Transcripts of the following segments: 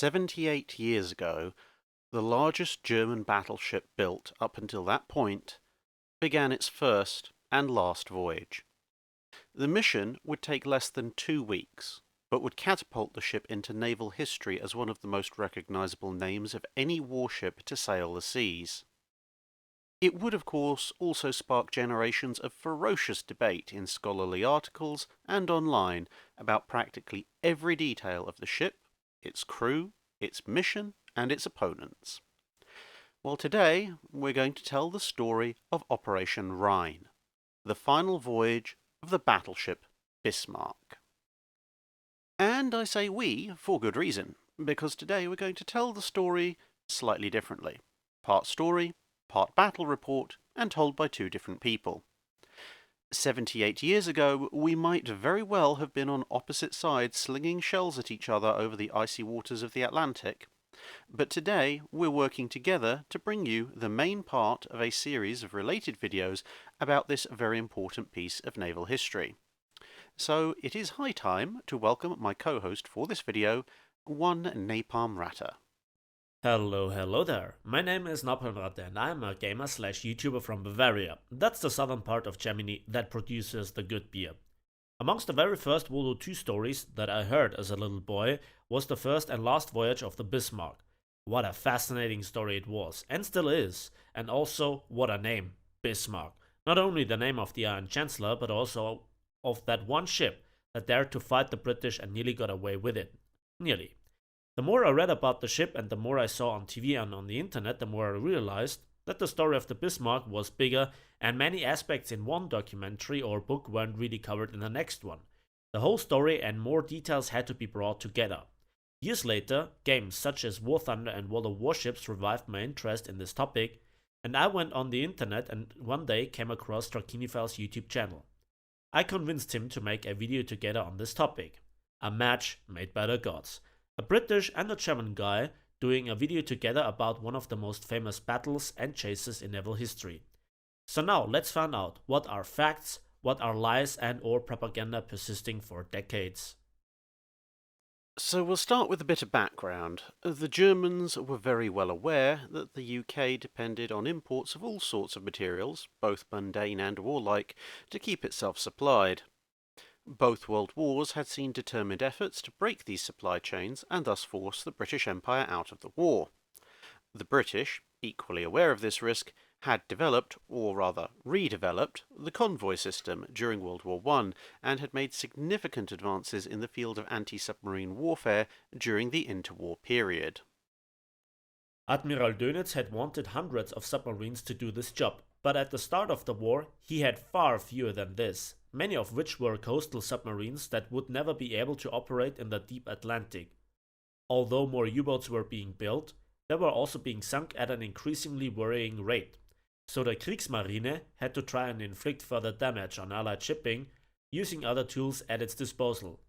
78 years ago, the largest German battleship built up until that point began its first and last voyage. The mission would take less than 2 weeks, but would catapult the ship into naval history as one of the most recognizable names of any warship to sail the seas. It would, of course, also spark generations of ferocious debate in scholarly articles and online about practically every detail of the ship, its crew, its mission, and its opponents. Well, today we're going to tell the story of Operation Rhine, the final voyage of the battleship Bismarck. And I say we for good reason, because today we're going to tell the story slightly differently. Part story, part battle report, and told by two different people. 78 years ago, we might very well have been on opposite sides slinging shells at each other over the icy waters of the Atlantic. But today, we're working together to bring you the main part of a series of related videos about this very important piece of naval history. So it is high time to welcome my co-host for this video, one Napalm Ratter. Hello there. My name is Napalm Ratter and I'm a gamer/YouTuber from Bavaria. That's the southern part of Germany that produces the good beer. Amongst the very first World War II stories that I heard as a little boy was the first and last voyage of the Bismarck. What a fascinating story it was, and still is, and also what a name, Bismarck. Not only the name of the Iron Chancellor, but also of that one ship that dared to fight the British and nearly got away with it. Nearly. The more I read about the ship and the more I saw on TV and on the internet, the more I realized that the story of the Bismarck was bigger and many aspects in one documentary or book weren't really covered in the next one. The whole story and more details had to be brought together. Years later, games such as War Thunder and World of Warships revived my interest in this topic, and I went on the internet and one day came across Drakinifile's YouTube channel. I convinced him to make a video together on this topic. A match made by the gods. A British and a German guy doing a video together about one of the most famous battles and chases in naval history. So now let's find out what are facts, what are lies and or propaganda persisting for decades. So we'll start with a bit of background. The Germans were very well aware that the UK depended on imports of all sorts of materials, both mundane and warlike, to keep itself supplied. Both world wars had seen determined efforts to break these supply chains and thus force the British Empire out of the war. The British, equally aware of this risk, had developed, or rather redeveloped, the convoy system during World War I and had made significant advances in the field of anti-submarine warfare during the interwar period. Admiral Dönitz had wanted hundreds of submarines to do this job, but at the start of the war he had far fewer than this, many of which were coastal submarines that would never be able to operate in the deep Atlantic. Although more U-boats were being built, they were also being sunk at an increasingly worrying rate. So the Kriegsmarine had to try and inflict further damage on Allied shipping using other tools at its disposal.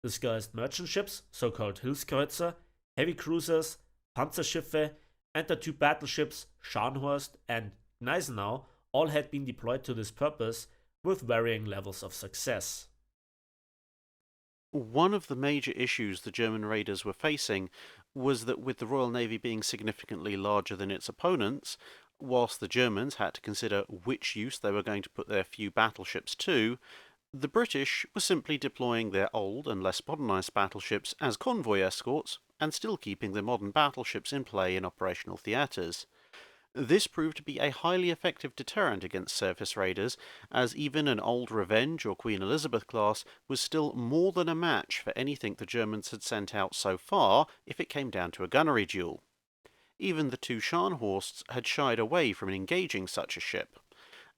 Disguised merchant ships, so-called Hilfskreuzer, heavy cruisers, Panzerschiffe, and the two battleships Scharnhorst and Gneisenau all had been deployed to this purpose with varying levels of success. One of the major issues the German raiders were facing was that with the Royal Navy being significantly larger than its opponents, whilst the Germans had to consider which use they were going to put their few battleships to, the British were simply deploying their old and less modernised battleships as convoy escorts and still keeping the modern battleships in play in operational theatres. This proved to be a highly effective deterrent against surface raiders, as even an old Revenge or Queen Elizabeth class was still more than a match for anything the Germans had sent out so far if it came down to a gunnery duel. Even the two Scharnhorsts had shied away from engaging such a ship,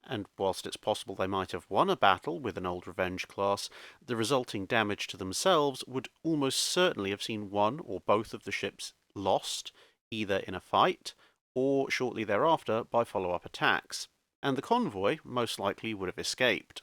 and whilst it's possible they might have won a battle with an old Revenge class, the resulting damage to themselves would almost certainly have seen one or both of the ships lost, either in a fight or shortly thereafter by follow-up attacks, and the convoy most likely would have escaped.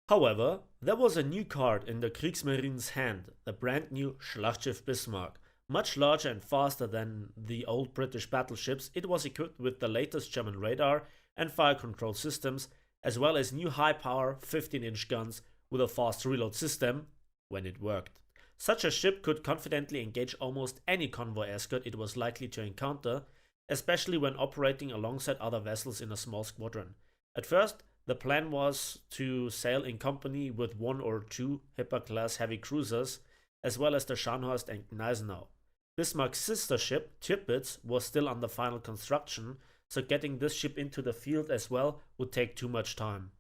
However, there was a new card in the Kriegsmarine's hand, the brand new Schlachtschiff Bismarck. Much larger and faster than the old British battleships, it was equipped with the latest German radar and fire control systems, as well as new high-power 15-inch guns with a fast reload system, when it worked. Such a ship could confidently engage almost any convoy escort it was likely to encounter, especially when operating alongside other vessels in a small squadron. At first, the plan was to sail in company with one or two Hipper-class heavy cruisers, as well as the Scharnhorst and Gneisenau. Bismarck's sister ship, Tirpitz, was still under final construction, so getting this ship into the field as well would take too much time.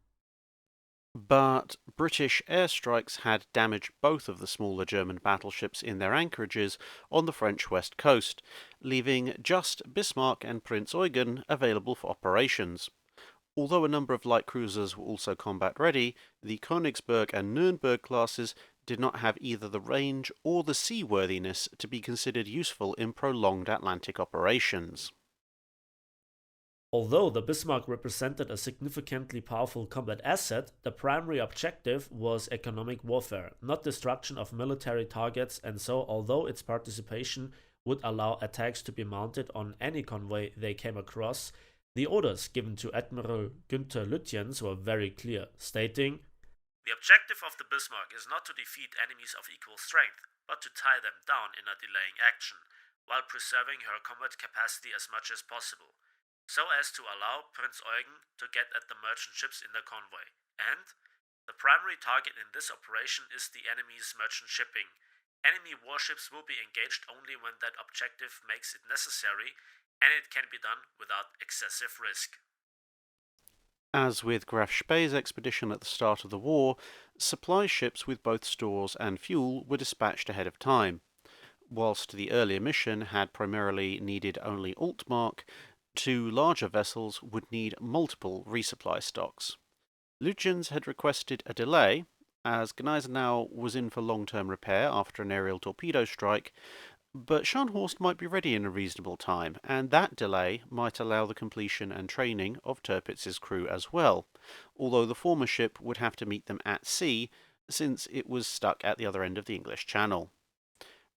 But British airstrikes had damaged both of the smaller German battleships in their anchorages on the French west coast, leaving just Bismarck and Prinz Eugen available for operations. Although a number of light cruisers were also combat ready, the Königsberg and Nürnberg classes did not have either the range or the seaworthiness to be considered useful in prolonged Atlantic operations. Although the Bismarck represented a significantly powerful combat asset, the primary objective was economic warfare, not destruction of military targets, and so, although its participation would allow attacks to be mounted on any convoy they came across, the orders given to Admiral Günther Lütjens were very clear, stating, "The objective of the Bismarck is not to defeat enemies of equal strength, but to tie them down in a delaying action, while preserving her combat capacity as much as possible, so as to allow Prince Eugen to get at the merchant ships in the convoy. And the primary target in this operation is the enemy's merchant shipping. Enemy warships will be engaged only when that objective makes it necessary, and it can be done without excessive risk." As with Graf Spee's expedition at the start of the war, supply ships with both stores and fuel were dispatched ahead of time. Whilst the earlier mission had primarily needed only Altmark, two larger vessels would need multiple resupply stocks. Lütjens had requested a delay, as Gneisenau was in for long-term repair after an aerial torpedo strike, but Scharnhorst might be ready in a reasonable time, and that delay might allow the completion and training of Tirpitz's crew as well, although the former ship would have to meet them at sea, since it was stuck at the other end of the English Channel.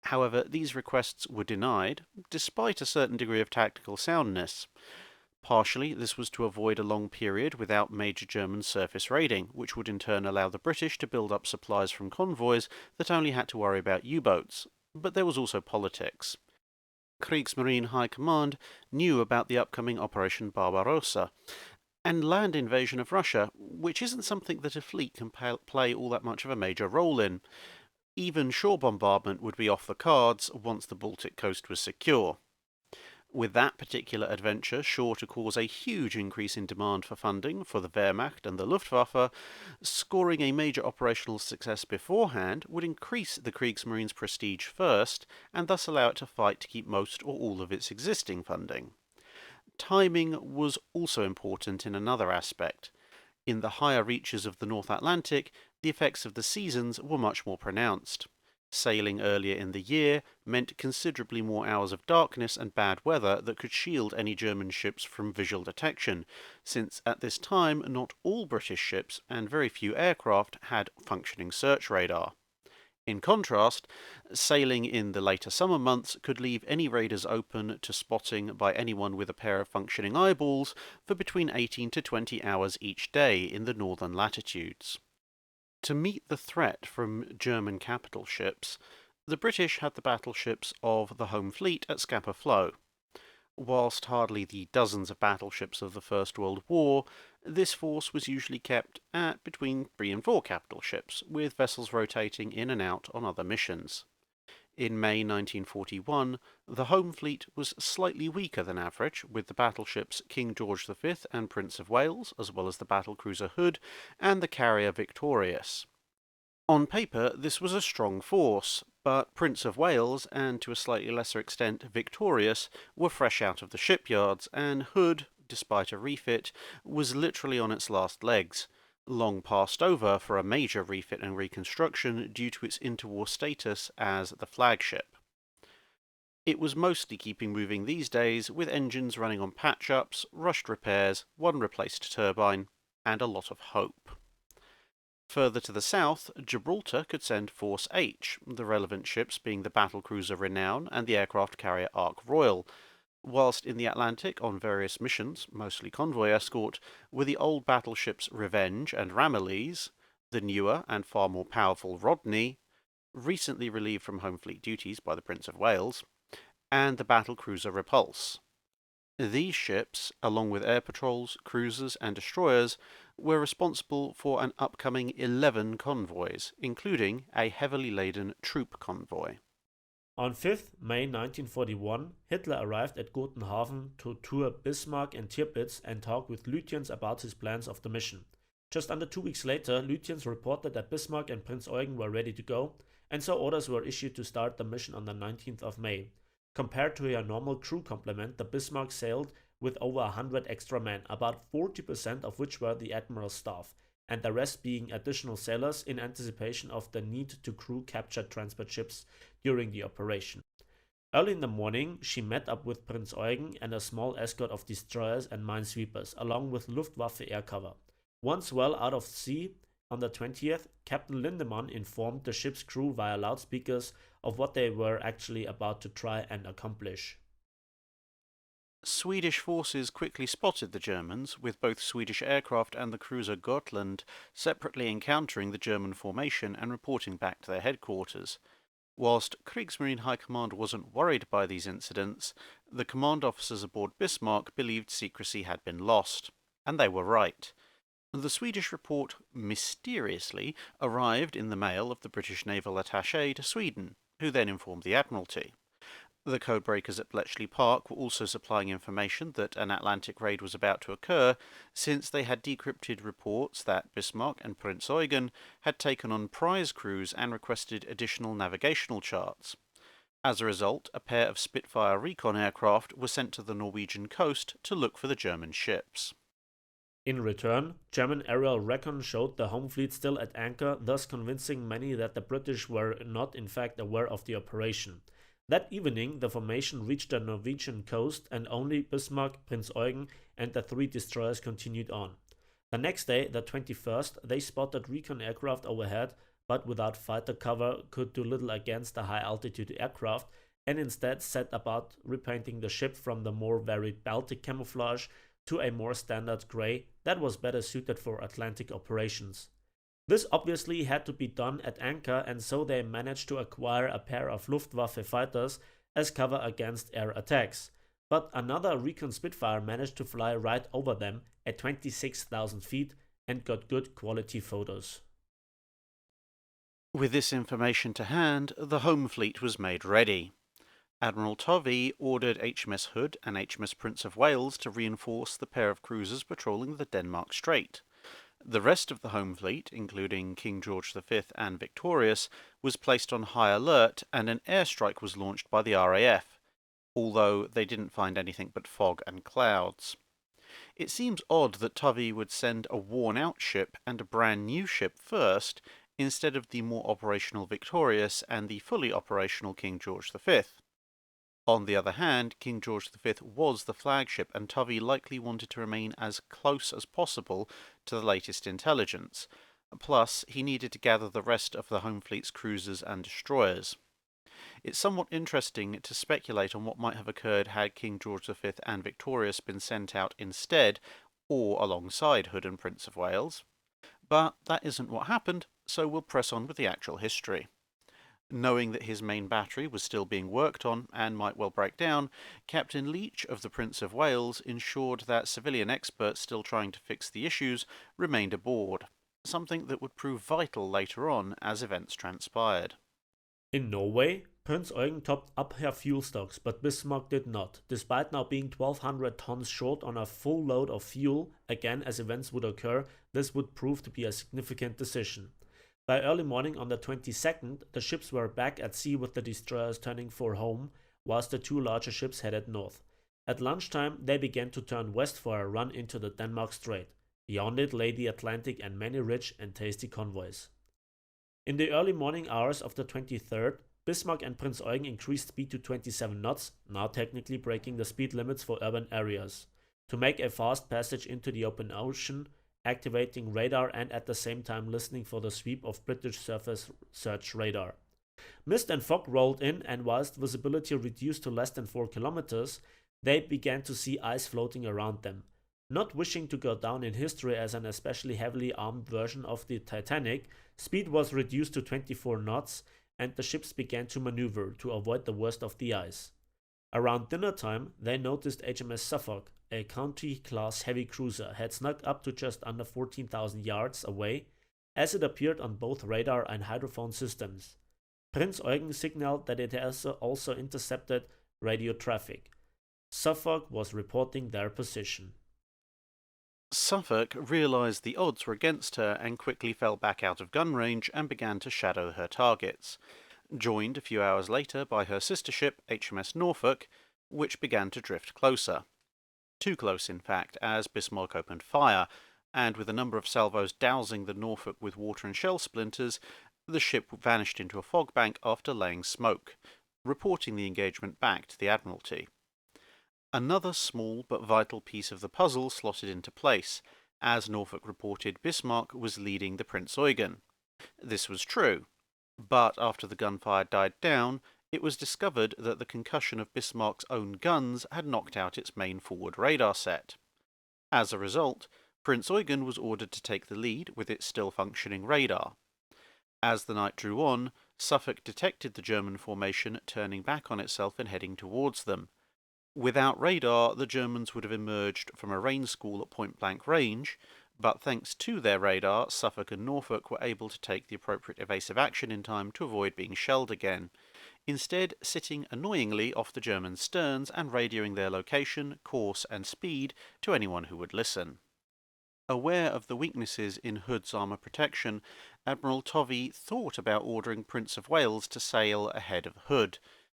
However, these requests were denied, despite a certain degree of tactical soundness. Partially, this was to avoid a long period without major German surface raiding, which would in turn allow the British to build up supplies from convoys that only had to worry about U-boats. But there was also politics. Kriegsmarine High Command knew about the upcoming Operation Barbarossa, and land invasion of Russia, which isn't something that a fleet can play all that much of a major role in. Even shore bombardment would be off the cards once the Baltic coast was secure. With that particular adventure sure to cause a huge increase in demand for funding for the Wehrmacht and the Luftwaffe, scoring a major operational success beforehand would increase the Kriegsmarine's prestige first, and thus allow it to fight to keep most or all of its existing funding. Timing was also important in another aspect. In the higher reaches of the North Atlantic, the effects of the seasons were much more pronounced. Sailing earlier in the year meant considerably more hours of darkness and bad weather that could shield any German ships from visual detection, since at this time not all British ships and very few aircraft had functioning search radar. In contrast, sailing in the later summer months could leave any raiders open to spotting by anyone with a pair of functioning eyeballs for between 18 to 20 hours each day in the northern latitudes. To meet the threat from German capital ships, the British had the battleships of the Home Fleet at Scapa Flow. Whilst hardly the dozens of battleships of the First World War, this force was usually kept at between 3 and 4 capital ships, with vessels rotating in and out on other missions. In May 1941, the Home Fleet was slightly weaker than average, with the battleships King George V and Prince of Wales, as well as the battlecruiser Hood and the carrier Victorious. On paper, this was a strong force, but Prince of Wales, and to a slightly lesser extent Victorious, were fresh out of the shipyards, and Hood, despite a refit, was literally on its last legs, long passed over for a major refit and reconstruction due to its interwar status as the flagship. It was mostly keeping moving these days, with engines running on patch-ups, rushed repairs, one replaced turbine, and a lot of hope. Further to the south, Gibraltar could send Force H, the relevant ships being the battlecruiser Renown and the aircraft carrier Ark Royal, whilst in the Atlantic on various missions, mostly convoy escort, were the old battleships Revenge and Ramillies, the newer and far more powerful Rodney, recently relieved from home fleet duties by the Prince of Wales, and the battle cruiser Repulse. These ships, along with air patrols, cruisers, and destroyers, were responsible for an upcoming 11 convoys, including a heavily laden troop convoy. On 5th May 1941, Hitler arrived at Gotenhafen to tour Bismarck and Tirpitz and talk with Lutyens about his plans of the mission. Just under 2 weeks later, Lutyens reported that Bismarck and Prince Eugen were ready to go, and so orders were issued to start the mission on the 19th of May. Compared to a normal crew complement, the Bismarck sailed with over 100 extra men, about 40% of which were the admiral's staff, and the rest being additional sailors in anticipation of the need to crew captured transport ships during the operation. Early in the morning, she met up with Prince Eugen and a small escort of destroyers and minesweepers, along with Luftwaffe air cover. Once well out of sea, on the 20th, Captain Lindemann informed the ship's crew via loudspeakers of what they were actually about to try and accomplish. Swedish forces quickly spotted the Germans, with both Swedish aircraft and the cruiser Gotland separately encountering the German formation and reporting back to their headquarters. Whilst Kriegsmarine High Command wasn't worried by these incidents, the command officers aboard Bismarck believed secrecy had been lost. And they were right. The Swedish report mysteriously arrived in the mail of the British naval attaché to Sweden, who then informed the Admiralty. The codebreakers at Bletchley Park were also supplying information that an Atlantic raid was about to occur, since they had decrypted reports that Bismarck and Prince Eugen had taken on prize crews and requested additional navigational charts. As a result, a pair of Spitfire recon aircraft were sent to the Norwegian coast to look for the German ships. In return, German aerial recon showed the home fleet still at anchor, thus convincing many that the British were not in fact aware of the operation. That evening, the formation reached the Norwegian coast, and only Bismarck, Prince Eugen, and the 3 destroyers continued on. The next day, the 21st, they spotted recon aircraft overhead, but without fighter cover could do little against the high-altitude aircraft, and instead set about repainting the ship from the more varied Baltic camouflage to a more standard grey that was better suited for Atlantic operations. This obviously had to be done at anchor, and so they managed to acquire a pair of Luftwaffe fighters as cover against air attacks. But another recon Spitfire managed to fly right over them at 26,000 feet and got good quality photos. With this information to hand, the home fleet was made ready. Admiral Tovey ordered HMS Hood and HMS Prince of Wales to reinforce the pair of cruisers patrolling the Denmark Strait. The rest of the home fleet, including King George V and Victorious, was placed on high alert, and an airstrike was launched by the RAF, although they didn't find anything but fog and clouds. It seems odd that Tovey would send a worn-out ship and a brand new ship first, instead of the more operational Victorious and the fully operational King George V. On the other hand, King George V was the flagship, and Tovey likely wanted to remain as close as possible to the latest intelligence. Plus, he needed to gather the rest of the home fleet's cruisers and destroyers. It's somewhat interesting to speculate on what might have occurred had King George V and Victorious been sent out instead, or alongside Hood and Prince of Wales. But that isn't what happened, so we'll press on with the actual history. Knowing that his main battery was still being worked on and might well break down, Captain Leach of the Prince of Wales ensured that civilian experts still trying to fix the issues remained aboard, something that would prove vital later on as events transpired. In Norway, Prince Eugen topped up her fuel stocks, but Bismarck did not, despite now being 1,200 tons short on a full load of fuel. Again, as events would occur, this would prove to be a significant decision. By early morning on the 22nd, the ships were back at sea with the destroyers turning for home, whilst the 2 larger ships headed north. At lunchtime, they began to turn west for a run into the Denmark Strait. Beyond it lay the Atlantic and many rich and tasty convoys. In the early morning hours of the 23rd, Bismarck and Prince Eugen increased speed to 27 knots, now technically breaking the speed limits for urban areas, to make a fast passage into the open ocean, activating radar and at the same time listening for the sweep of British surface search radar. Mist and fog rolled in, and whilst visibility reduced to less than 4 kilometers, they began to see ice floating around them. Not wishing to go down in history as an especially heavily armed version of the Titanic, speed was reduced to 24 knots, and the ships began to maneuver to avoid the worst of the ice. Around dinner time, they noticed HMS Suffolk, a County-class heavy cruiser, had snuck up to just under 14,000 yards away, as it appeared on both radar and hydrophone systems. Prinz Eugen signaled that it has also intercepted radio traffic. Suffolk was reporting their position. Suffolk realised the odds were against her and quickly fell back out of gun range and began to shadow her targets, joined a few hours later by her sister ship HMS Norfolk, which began to drift closer. Too close, in fact, as Bismarck opened fire, and with a number of salvos dousing the Norfolk with water and shell splinters, the ship vanished into a fog bank after laying smoke, reporting the engagement back to the Admiralty. Another small but vital piece of the puzzle slotted into place, as Norfolk reported Bismarck was leading the Prinz Eugen. This was true, but after the gunfire died down, it was discovered that the concussion of Bismarck's own guns had knocked out its main forward radar set. As a result, Prinz Eugen was ordered to take the lead with its still functioning radar. As the night drew on, Suffolk detected the German formation turning back on itself and heading towards them. Without radar, the Germans would have emerged from a rain squall at point-blank range, but thanks to their radar, Suffolk and Norfolk were able to take the appropriate evasive action in time to avoid being shelled again, instead sitting annoyingly off the German sterns and radioing their location, course and speed to anyone who would listen. Aware of the weaknesses in Hood's armour protection, Admiral Tovey thought about ordering Prince of Wales to sail ahead of Hood,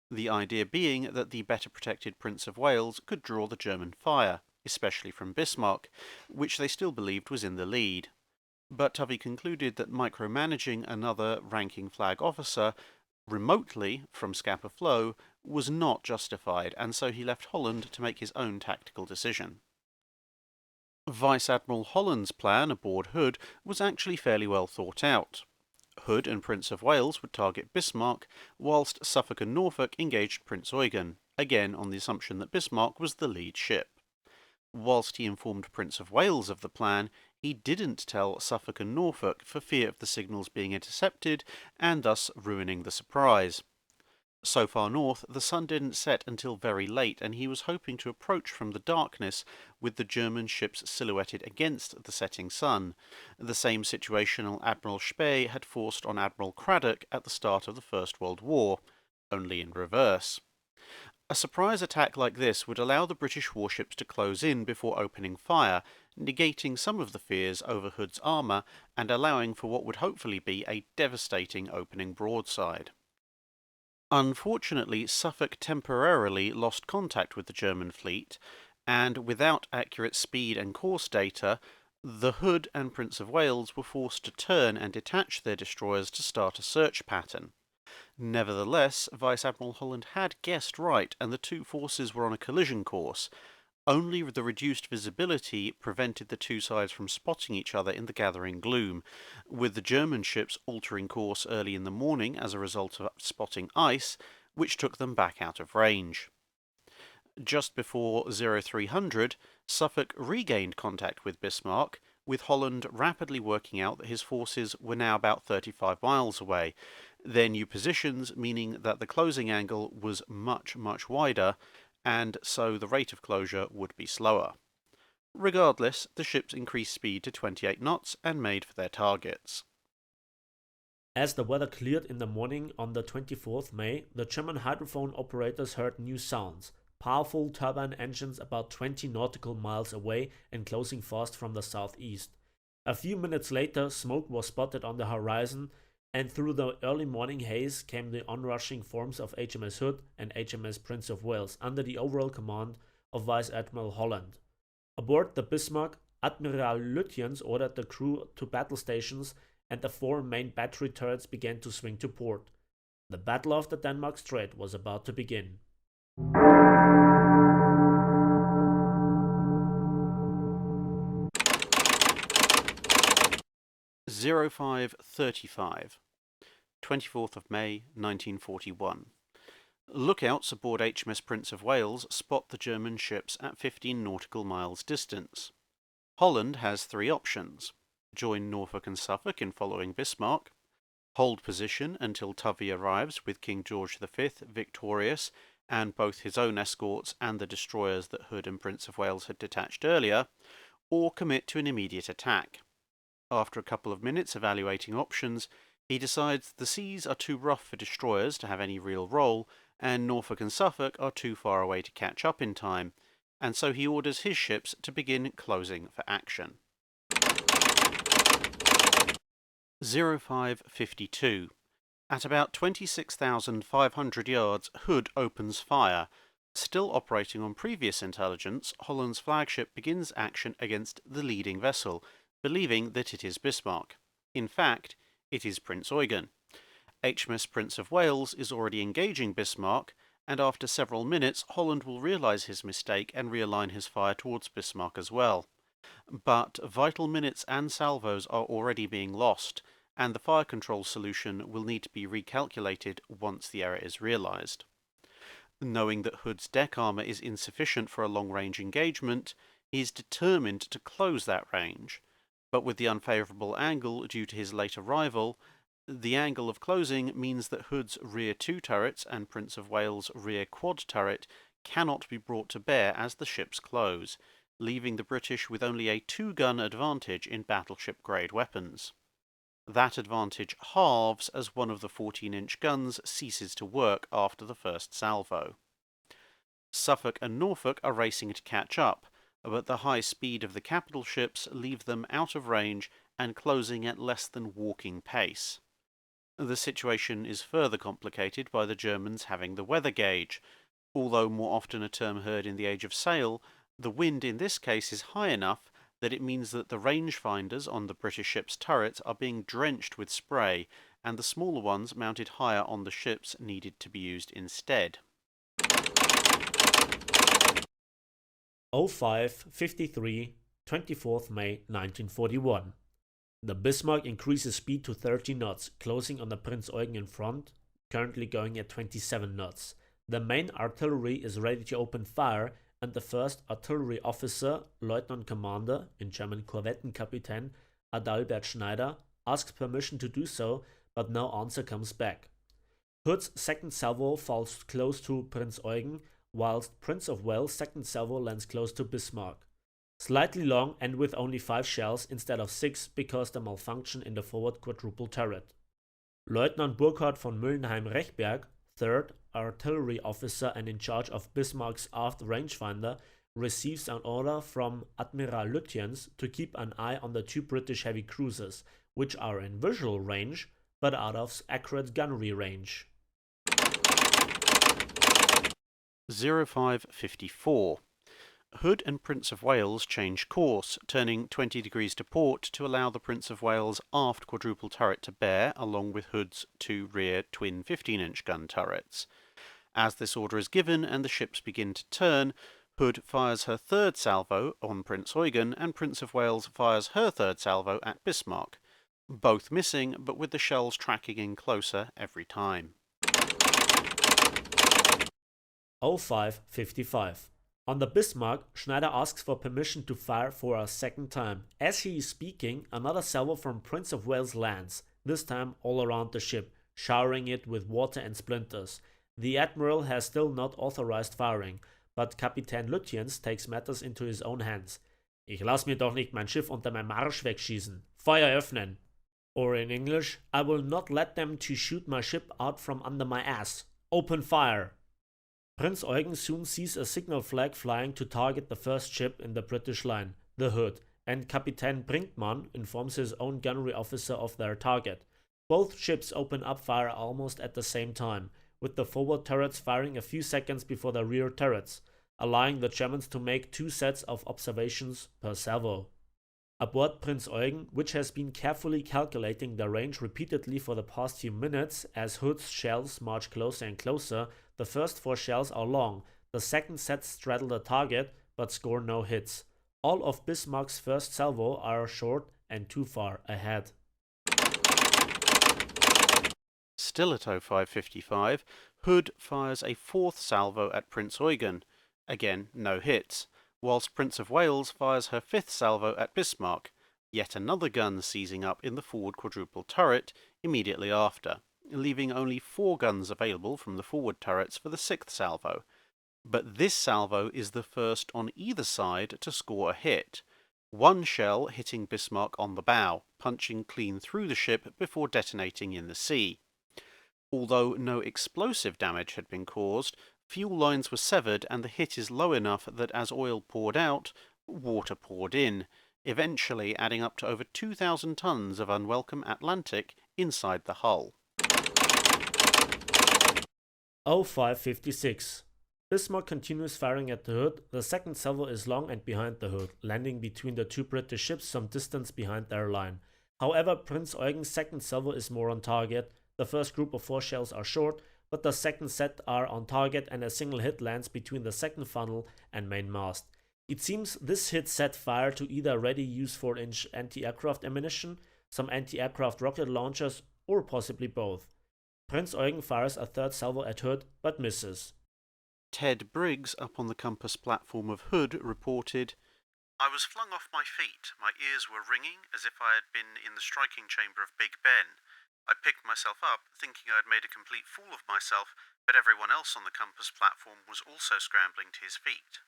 the idea being that the better protected Prince of Wales could draw the German fire, especially from Bismarck, which they still believed was in the lead. But Tovey concluded that micromanaging another ranking flag officer remotely from Scapa Flow was not justified, and so he left Holland to make his own tactical decision. Vice Admiral Holland's plan aboard Hood was actually fairly well thought out. Hood and Prince of Wales would target Bismarck, whilst Suffolk and Norfolk engaged Prinz Eugen, again on the assumption that Bismarck was the lead ship. Whilst he informed Prince of Wales of the plan, he didn't tell Suffolk and Norfolk for fear of the signals being intercepted and thus ruining the surprise. So far north, the sun didn't set until very late, and he was hoping to approach from the darkness with the German ships silhouetted against the setting sun, the same situation Admiral Spee had forced on Admiral Cradock at the start of the First World War, only in reverse. A surprise attack like this would allow the British warships to close in before opening fire, negating some of the fears over Hood's armour and allowing for what would hopefully be a devastating opening broadside. Unfortunately, Suffolk temporarily lost contact with the German fleet, and without accurate speed and course data, the Hood and Prince of Wales were forced to turn and detach their destroyers to start a search pattern. Nevertheless, Vice Admiral Holland had guessed right, and the two forces were on a collision course. Only the reduced visibility prevented the two sides from spotting each other in the gathering gloom, with the German ships altering course early in the morning as a result of spotting ice, which took them back out of range. Just before 0300, Suffolk regained contact with Bismarck, with Holland rapidly working out that his forces were now about 35 miles away, their new positions meaning that the closing angle was much wider, and so the rate of closure would be slower. Regardless, the ships increased speed to 28 knots and made for their targets. As the weather cleared in the morning on the 24th May, the German hydrophone operators heard new sounds, powerful turbine engines about 20 nautical miles away and closing fast from the southeast. A few minutes later, smoke was spotted on the horizon, and through the early morning haze came the onrushing forms of HMS Hood and HMS Prince of Wales under the overall command of Vice Admiral Holland. Aboard the Bismarck, Admiral Lutyens ordered the crew to battle stations, and the four main battery turrets began to swing to port. The Battle of the Denmark Strait was about to begin. 0535, 24th of May 1941. Lookouts aboard HMS Prince of Wales spot the German ships at 15 nautical miles distance. Holland has three options: join Norfolk and Suffolk in following Bismarck, Hold position until Tovey arrives with King George V victorious, and both his own escorts and the destroyers that Hood and Prince of Wales had detached earlier, or commit to an immediate attack. After a couple of minutes evaluating options, he decides the seas are too rough for destroyers to have any real role, and Norfolk and Suffolk are too far away to catch up in time, and so he orders his ships to begin closing for action. 0552. At about 26,500 yards, Hood opens fire. Still operating on previous intelligence, Holland's flagship begins action against the leading vessel, believing that it is Bismarck. In fact, it is Prince Eugen. HMS Prince of Wales is already engaging Bismarck, and after several minutes, Holland will realise his mistake and realign his fire towards Bismarck as well. But vital minutes and salvos are already being lost, and the fire control solution will need to be recalculated once the error is realised. Knowing that Hood's deck armour is insufficient for a long-range engagement, he is determined to close that range, but with the unfavourable angle due to his late arrival, the angle of closing means that Hood's rear two turrets and Prince of Wales' rear quad turret cannot be brought to bear as the ships close, leaving the British with only a 2-gun advantage in battleship-grade weapons. That advantage halves as one of the 14-inch guns ceases to work after the first salvo. Suffolk and Norfolk are racing to catch up, but the high speed of the capital ships leave them out of range and closing at less than walking pace. The situation is further complicated by the Germans having the weather gauge. Although more often a term heard in the age of sail, the wind in this case is high enough that it means that the rangefinders on the British ships' turrets are being drenched with spray, and the smaller ones mounted higher on the ships needed to be used instead. 0553, 24th May 1941. The Bismarck increases speed to 30 knots, closing on the Prinz Eugen in front, currently going at 27 knots. The main artillery is ready to open fire, and the first artillery officer, Lieutenant Commander, in German Korvettenkapitän, Adalbert Schneider, asks permission to do so, but no answer comes back. Hood's second salvo falls close to Prinz Eugen, whilst Prince of Wales' second salvo lands close to Bismarck. Slightly long and with only 5 shells instead of 6 because the malfunction in the forward quadruple turret. Lieutenant Burkhard von Müllenheim-Rechberg, 3rd artillery officer and in charge of Bismarck's aft rangefinder, receives an order from Admiral Lutyens to keep an eye on the 2 British heavy cruisers, which are in visual range but out of accurate gunnery range. 0554. Hood and Prince of Wales change course, turning 20 degrees to port to allow the Prince of Wales' aft quadruple turret to bear, along with Hood's 2 rear twin 15-inch gun turrets. As this order is given and the ships begin to turn, Hood fires her 3rd salvo on Prince Eugen, and Prince of Wales fires her 3rd salvo at Bismarck, both missing but with the shells tracking in closer every time. 0555. On the Bismarck, Schneider asks for permission to fire for a second time. As he is speaking, another salvo from Prince of Wales lands, this time all around the ship, showering it with water and splinters. The Admiral has still not authorized firing, but Kapitän Lutyens takes matters into his own hands. Ich lass mir doch nicht mein Schiff unter meinem Marsch wegschießen. Feuer öffnen! Or in English, I will not let them to shoot my ship out from under my ass. Open fire! Prince Eugen soon sees a signal flag flying to target the first ship in the British line, the Hood, and Kapitän Brinkmann informs his own gunnery officer of their target. Both ships open up fire almost at the same time, with the forward turrets firing a few seconds before the rear turrets, allowing the Germans to make 2 sets of observations per salvo. Aboard Prince Eugen, which has been carefully calculating the range repeatedly for the past few minutes as Hood's shells march closer and closer, the first 4 shells are long, the second set straddle the target but score no hits. All of Bismarck's first salvo are short and too far ahead. Still at 0555, Hood fires a 4th salvo at Prince Eugen. Again, no hits, whilst Prince of Wales fires her 5th salvo at Bismarck. yet another gun seizing up in the forward quadruple turret immediately after, leaving only 4 guns available from the forward turrets for the 6th salvo. But this salvo is the first on either side to score a hit. 1 shell hitting Bismarck on the bow, punching clean through the ship before detonating in the sea. Although no explosive damage had been caused, fuel lines were severed and the hit is low enough that as oil poured out, water poured in, eventually adding up to over 2,000 tons of unwelcome Atlantic inside the hull. 0556. Bismarck continues firing at the hood. The second salvo is long and behind the hood, landing between the 2 British ships some distance behind their line. However, Prinz Eugen's second salvo is more on target. The first group of 4 shells are short, but the second set are on target and a single hit lands between the second funnel and main mast. It seems this hit set fire to either ready use 4-inch anti-aircraft ammunition, some anti-aircraft rocket launchers, or possibly both. Prinz Eugen fires a third salvo at hood, but misses. Ted Briggs, up on the compass platform of Hood, reported, "I was flung off my feet. My ears were ringing as if I had been in the striking chamber of Big Ben. I picked myself up, thinking I had made a complete fool of myself, but everyone else on the compass platform was also scrambling to his feet."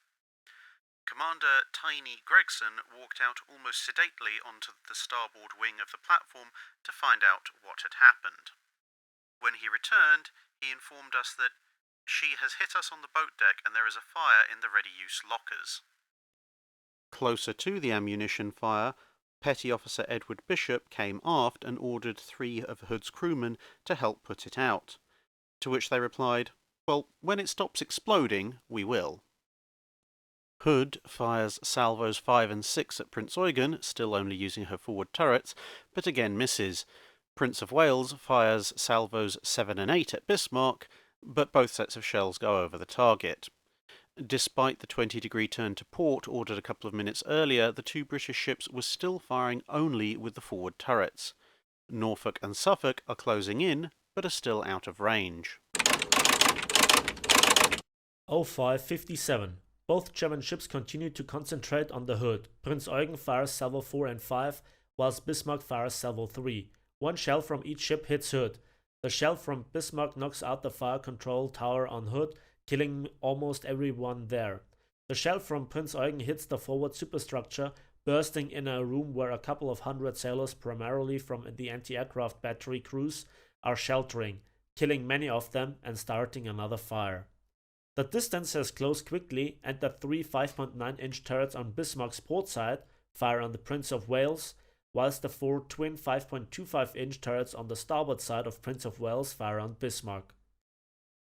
Commander Tiny Gregson walked out almost sedately onto the starboard wing of the platform to find out what had happened. When he returned, he informed us that she has hit us on the boat deck and there is a fire in the ready-use lockers. Closer to the ammunition fire, Petty Officer Edward Bishop came aft and ordered 3 of Hood's crewmen to help put it out, to which they replied, "Well, when it stops exploding, we will." Hood fires salvos 5 and 6 at Prince Eugen, still only using her forward turrets, but again misses. Prince of Wales fires salvos 7 and 8 at Bismarck, but both sets of shells go over the target. Despite the 20-degree turn to port ordered a couple of minutes earlier, the 2 British ships were still firing only with the forward turrets. Norfolk and Suffolk are closing in, but are still out of range. 0557. Both German ships continue to concentrate on the hood. Prinz Eugen fires salvo 4 and 5, whilst Bismarck fires salvo 3. 1 shell from each ship hits hood. The shell from Bismarck knocks out the fire control tower on hood, killing almost everyone there. The shell from Prinz Eugen hits the forward superstructure, bursting in a room where a couple of hundred sailors, primarily from the anti-aircraft battery crews, are sheltering, killing many of them and starting another fire. The distance has closed quickly, and the 3 5.9-inch turrets on Bismarck's port side fire on the Prince of Wales, whilst the 4 twin 5.25-inch turrets on the starboard side of Prince of Wales fire on Bismarck.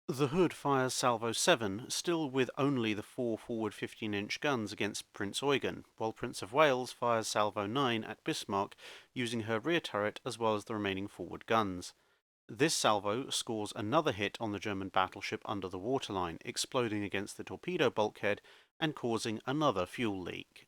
The Hood fires salvo 7, still with only the 4 forward 15-inch guns against Prince Eugen, while Prince of Wales fires salvo 9 at Bismarck, using her rear turret as well as the remaining forward guns. This salvo scores another hit on the German battleship under the waterline, exploding against the torpedo bulkhead and causing another fuel leak.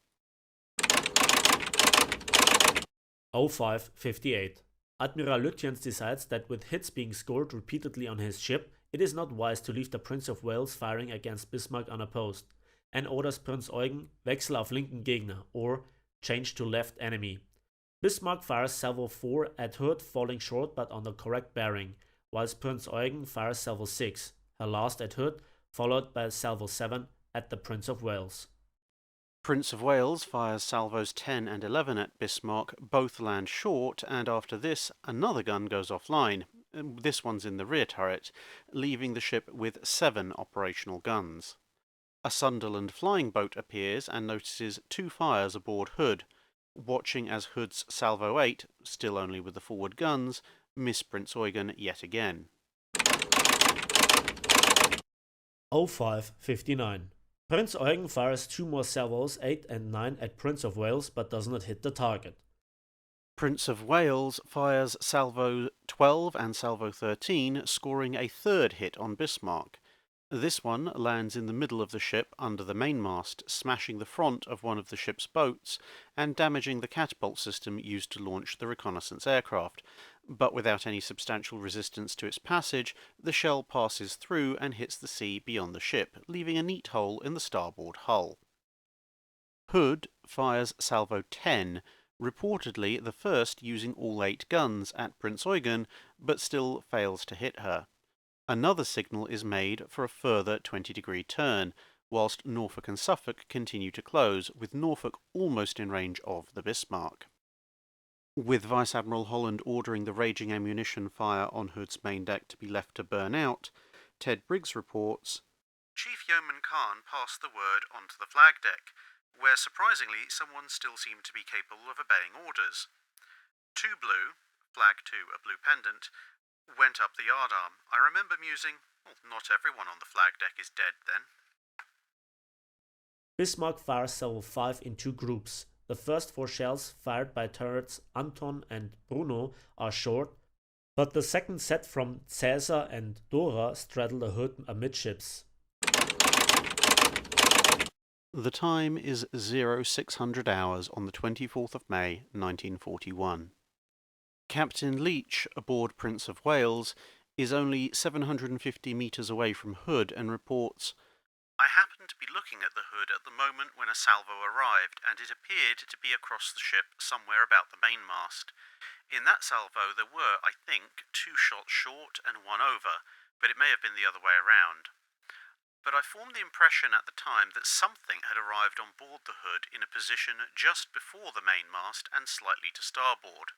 0558. Admiral Lutyens decides that with hits being scored repeatedly on his ship, it is not wise to leave the Prince of Wales firing against Bismarck unopposed, and orders Prinz Eugen Wechsel auf linken Gegner, or change to left enemy. Bismarck fires salvo 4 at Hood, falling short but on the correct bearing, whilst Prinz Eugen fires salvo 6, her last at Hood, followed by salvo 7 at the Prince of Wales. Prince of Wales fires salvos 10 and 11 at Bismarck, both land short, and after this, another gun goes offline. This one's in the rear turret, leaving the ship with 7 operational guns. A Sunderland flying boat appears and notices 2 fires aboard Hood, watching as Hood's salvo 8, still only with the forward guns, miss Prince Eugen yet again. 0559. Prinz Eugen fires 2 more salvos, 8 and 9 at Prince of Wales, but does not hit the target. Prince of Wales fires salvo 12 and salvo 13, scoring a 3rd hit on Bismarck. This one lands in the middle of the ship under the mainmast, smashing the front of one of the ship's boats and damaging the catapult system used to launch the reconnaissance aircraft. But without any substantial resistance to its passage, the shell passes through and hits the sea beyond the ship, leaving a neat hole in the starboard hull. Hood fires salvo 10, reportedly the first using all 8 guns at Prince Eugen, but still fails to hit her. Another signal is made for a further 20-degree turn, whilst Norfolk and Suffolk continue to close, with Norfolk almost in range of the Bismarck. With Vice Admiral Holland ordering the raging ammunition fire on Hood's main deck to be left to burn out, Ted Briggs reports, Chief Yeoman Khan passed the word onto the flag deck, where surprisingly someone still seemed to be capable of obeying orders. 2 blue, flag 2 a blue pendant, went up the yardarm. I remember musing, well, not everyone on the flag deck is dead then. Bismarck fires Salvo 5 in 2 groups. The first 4 shells fired by turrets Anton and Bruno are short, but the second set from Caesar and Dora straddle the Hood amidships. The time is 0600 hours on the 24th of May, 1941. Captain Leach, aboard Prince of Wales, is only 750 metres away from Hood and reports, I happened to be looking at the Hood at the moment when a salvo arrived, and it appeared to be across the ship somewhere about the mainmast. In that salvo there were, I think, 2 shots short and 1 over, but it may have been the other way around. But I formed the impression at the time that something had arrived on board the Hood in a position just before the mainmast and slightly to starboard.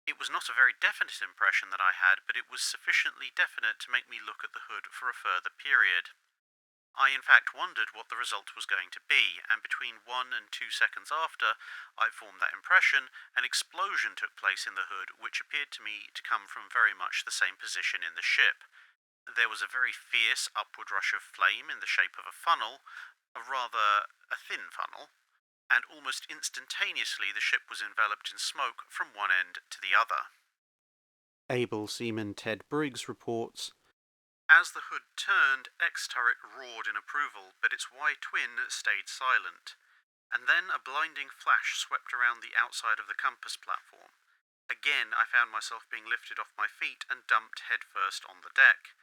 It was not a very definite impression that I had, but it was sufficiently definite to make me look at the Hood for a further period. I in fact wondered what the result was going to be, and between 1 and 2 seconds after I formed that impression, an explosion took place in the Hood, which appeared to me to come from very much the same position in the ship. There was a very fierce upward rush of flame in the shape of a funnel, a thin funnel, and almost instantaneously the ship was enveloped in smoke from one end to the other. Able seaman Ted Briggs reports, As the Hood turned, X-turret roared in approval, but its Y twin stayed silent. And then a blinding flash swept around the outside of the compass platform. Again I found myself being lifted off my feet and dumped headfirst on the deck.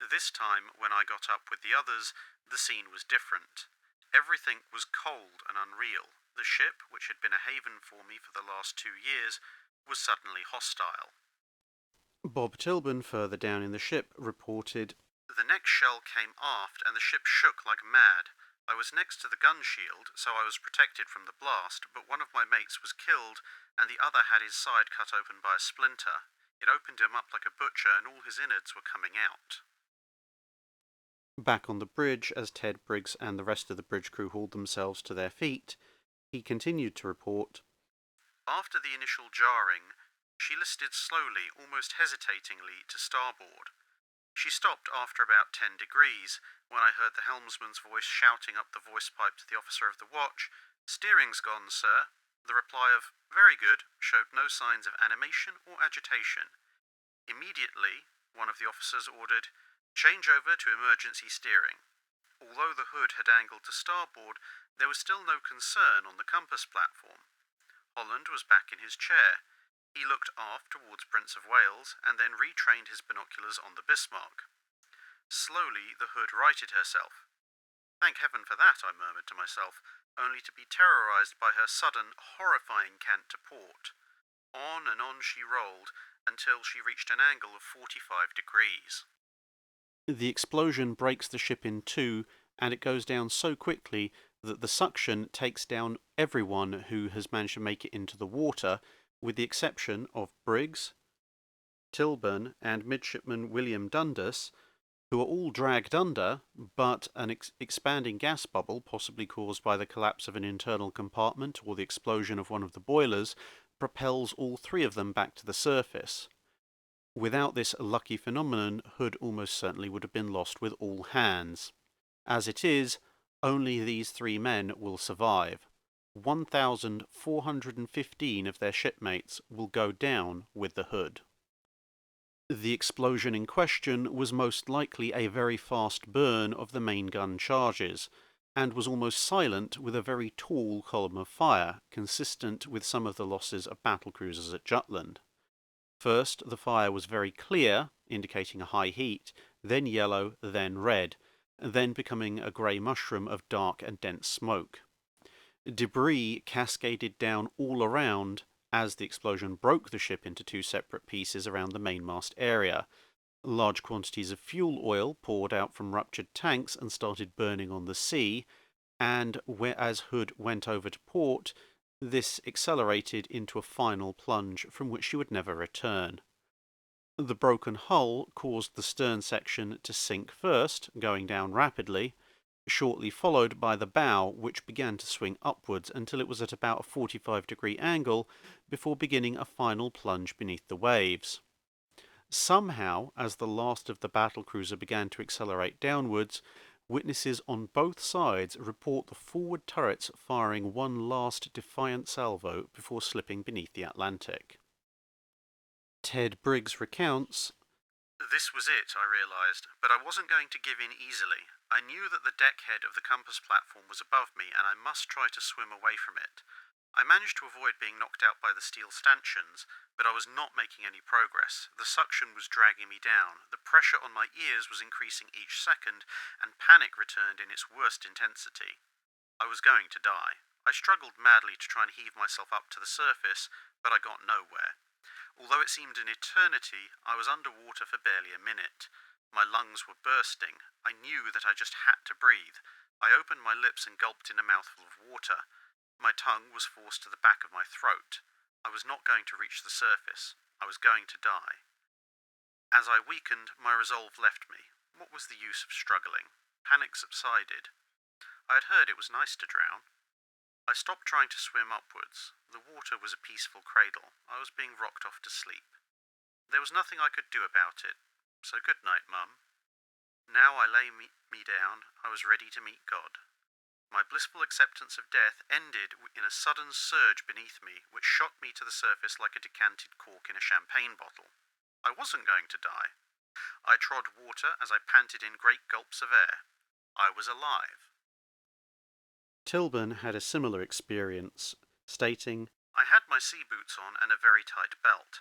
This time, when I got up with the others, the scene was different. Everything was cold and unreal. The ship, which had been a haven for me for the last 2 years, was suddenly hostile. Bob Tilburn, further down in the ship, reported, The next shell came aft and the ship shook like mad. I was next to the gun shield, so I was protected from the blast, but one of my mates was killed and the other had his side cut open by a splinter. It opened him up like a butcher and all his innards were coming out. Back on the bridge, as Ted Briggs and the rest of the bridge crew hauled themselves to their feet, he continued to report, After the initial jarring, she listed slowly, almost hesitatingly, to starboard. She stopped after about 10 degrees, when I heard the helmsman's voice shouting up the voice pipe to the officer of the watch, Steering's gone, sir. The reply of, Very good, showed no signs of animation or agitation. Immediately, one of the officers ordered, Change over to emergency steering. Although the Hood had angled to starboard, there was still no concern on the compass platform. Holland was back in his chair. He looked aft towards Prince of Wales, and then retrained his binoculars on the Bismarck. Slowly the Hood righted herself. Thank heaven for that, I murmured to myself, only to be terrorised by her sudden, horrifying cant to port. On and on she rolled, until she reached an angle of 45 degrees. The explosion breaks the ship in 2, and it goes down so quickly that the suction takes down everyone who has managed to make it into the water, with the exception of Briggs, Tilburn, and Midshipman William Dundas, who are all dragged under, but an expanding gas bubble, possibly caused by the collapse of an internal compartment or the explosion of one of the boilers, propels all 3 of them back to the surface. Without this lucky phenomenon, Hood almost certainly would have been lost with all hands. As it is, only these 3 men will survive. 1,415 of their shipmates will go down with the Hood. The explosion in question was most likely a very fast burn of the main gun charges, and was almost silent with a very tall column of fire, consistent with some of the losses of battle cruisers at Jutland. First, the fire was very clear, indicating a high heat, then yellow, then red, then becoming a grey mushroom of dark and dense smoke. Debris cascaded down all around as the explosion broke the ship into two separate pieces around the mainmast area. Large quantities of fuel oil poured out from ruptured tanks and started burning on the sea, and as Hood went over to port, this accelerated into a final plunge from which she would never return. The broken hull caused the stern section to sink first, going down rapidly, shortly followed by the bow, which began to swing upwards until it was at about a 45-degree angle before beginning a final plunge beneath the waves. Somehow, as the last of the battlecruiser began to accelerate downwards, witnesses on both sides report the forward turrets firing one last defiant salvo before slipping beneath the Atlantic. Ted Briggs recounts, "This was it, I realised, but I wasn't going to give in easily. I knew that the deck head of the compass platform was above me and I must try to swim away from it. I managed to avoid being knocked out by the steel stanchions, but I was not making any progress. The suction was dragging me down, the pressure on my ears was increasing each second, and panic returned in its worst intensity. I was going to die. I struggled madly to try and heave myself up to the surface, but I got nowhere. Although it seemed an eternity, I was underwater for barely a minute. My lungs were bursting. I knew that I just had to breathe. I opened my lips and gulped in a mouthful of water. My tongue was forced to the back of my throat. I was not going to reach the surface. I was going to die. As I weakened, my resolve left me. What was the use of struggling? Panic subsided. I had heard it was nice to drown. I stopped trying to swim upwards. The water was a peaceful cradle. I was being rocked off to sleep. There was nothing I could do about it, so good night, Mum. Now I lay me down. I was ready to meet God. My blissful acceptance of death ended in a sudden surge beneath me, which shot me to the surface like a decanted cork in a champagne bottle. I wasn't going to die. I trod water as I panted in great gulps of air. I was alive." Tilburn had a similar experience, stating, "I had my sea boots on and a very tight belt.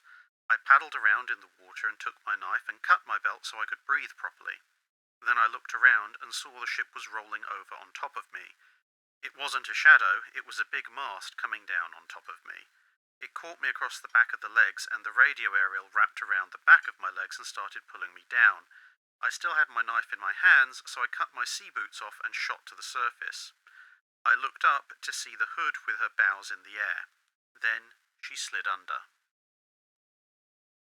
I paddled around in the water and took my knife and cut my belt so I could breathe properly. Then I looked around and saw the ship was rolling over on top of me. It wasn't a shadow, it was a big mast coming down on top of me. It caught me across the back of the legs and the radio aerial wrapped around the back of my legs and started pulling me down. I still had my knife in my hands, so I cut my sea boots off and shot to the surface. I looked up to see the Hood with her bows in the air. Then she slid under."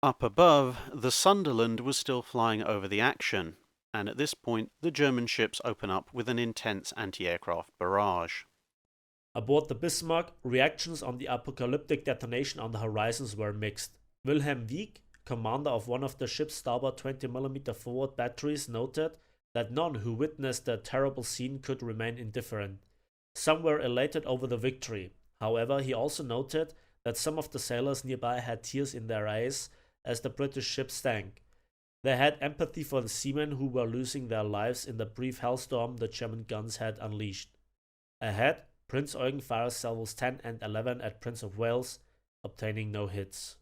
Up above, the Sunderland was still flying over the action, and at this point the German ships open up with an intense anti-aircraft barrage. Aboard the Bismarck, reactions on the apocalyptic detonation on the horizons were mixed. Wilhelm Wieck, commander of one of the ship's starboard 20mm forward batteries, noted that none who witnessed the terrible scene could remain indifferent. Some were elated over the victory. However, he also noted that some of the sailors nearby had tears in their eyes as the British ship sank. They had empathy for the seamen who were losing their lives in the brief hellstorm the German guns had unleashed. Ahead, Prince Eugen fires salvos 10 and 11 at Prince of Wales, obtaining no hits.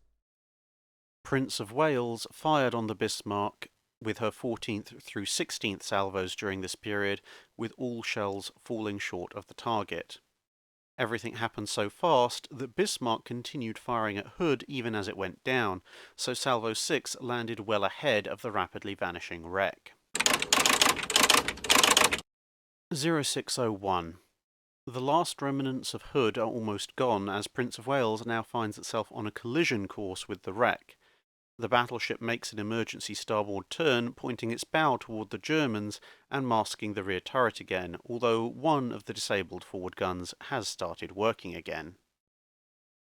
Prince of Wales fired on the Bismarck with her 14th through 16th salvos during this period, with all shells falling short of the target. Everything happened so fast that Bismarck continued firing at Hood even as it went down, so Salvo 6 landed well ahead of the rapidly vanishing wreck. 0601. The last remnants of Hood are almost gone as Prince of Wales now finds itself on a collision course with the wreck. The battleship makes an emergency starboard turn, pointing its bow toward the Germans and masking the rear turret again, although one of the disabled forward guns has started working again.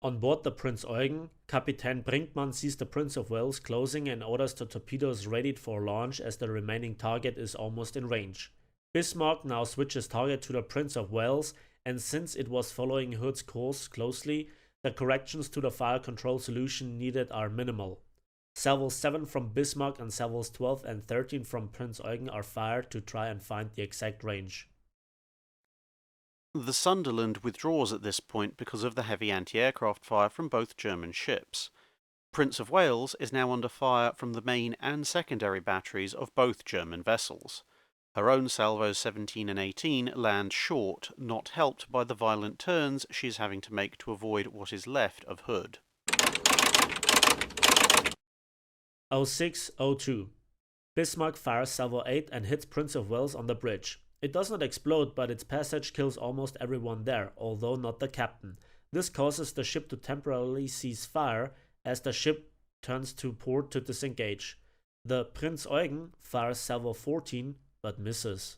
On board the Prinz Eugen, Kapitän Brinkmann sees the Prince of Wales closing and orders the torpedoes readied for launch as the remaining target is almost in range. Bismarck now switches target to the Prince of Wales, and since it was following Hood's course closely, the corrections to the fire control solution needed are minimal. Salvos 7 from Bismarck and salvos 12 and 13 from Prinz Eugen are fired to try and find the exact range. The Sunderland withdraws at this point because of the heavy anti-aircraft fire from both German ships. Prince of Wales is now under fire from the main and secondary batteries of both German vessels. Her own salvos 17 and 18 land short, not helped by the violent turns she is having to make to avoid what is left of Hood. 0602. Bismarck fires Salvo 8 and hits Prince of Wales on the bridge. It does not explode, but its passage kills almost everyone there, although not the captain. This causes the ship to temporarily cease fire as the ship turns to port to disengage. The Prinz Eugen fires Salvo 14 but misses.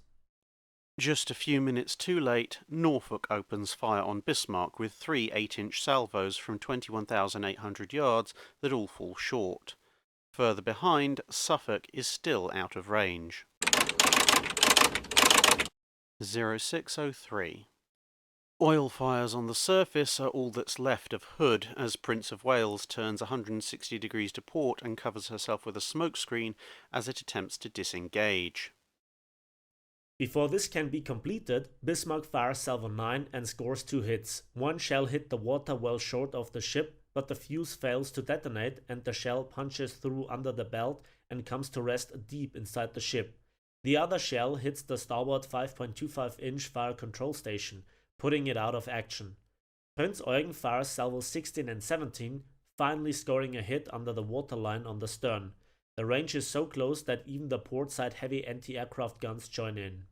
Just a few minutes too late, Norfolk opens fire on Bismarck with 3 8-inch salvos from 21,800 yards that all fall short. Further behind, Suffolk is still out of range. 0603. Oil fires on the surface are all that's left of Hood as Prince of Wales turns 160 degrees to port and covers herself with a smokescreen as it attempts to disengage. Before this can be completed, Bismarck fires Salvo 9 and scores 2 hits. One shell hit the water well short of the ship, but the fuse fails to detonate and the shell punches through under the belt and comes to rest deep inside the ship. The other shell hits the starboard 5.25-inch fire control station, putting it out of action. Prinz Eugen fires Salvo 16 and 17, finally scoring a hit under the waterline on the stern. The range is so close that even the portside heavy anti-aircraft guns join in.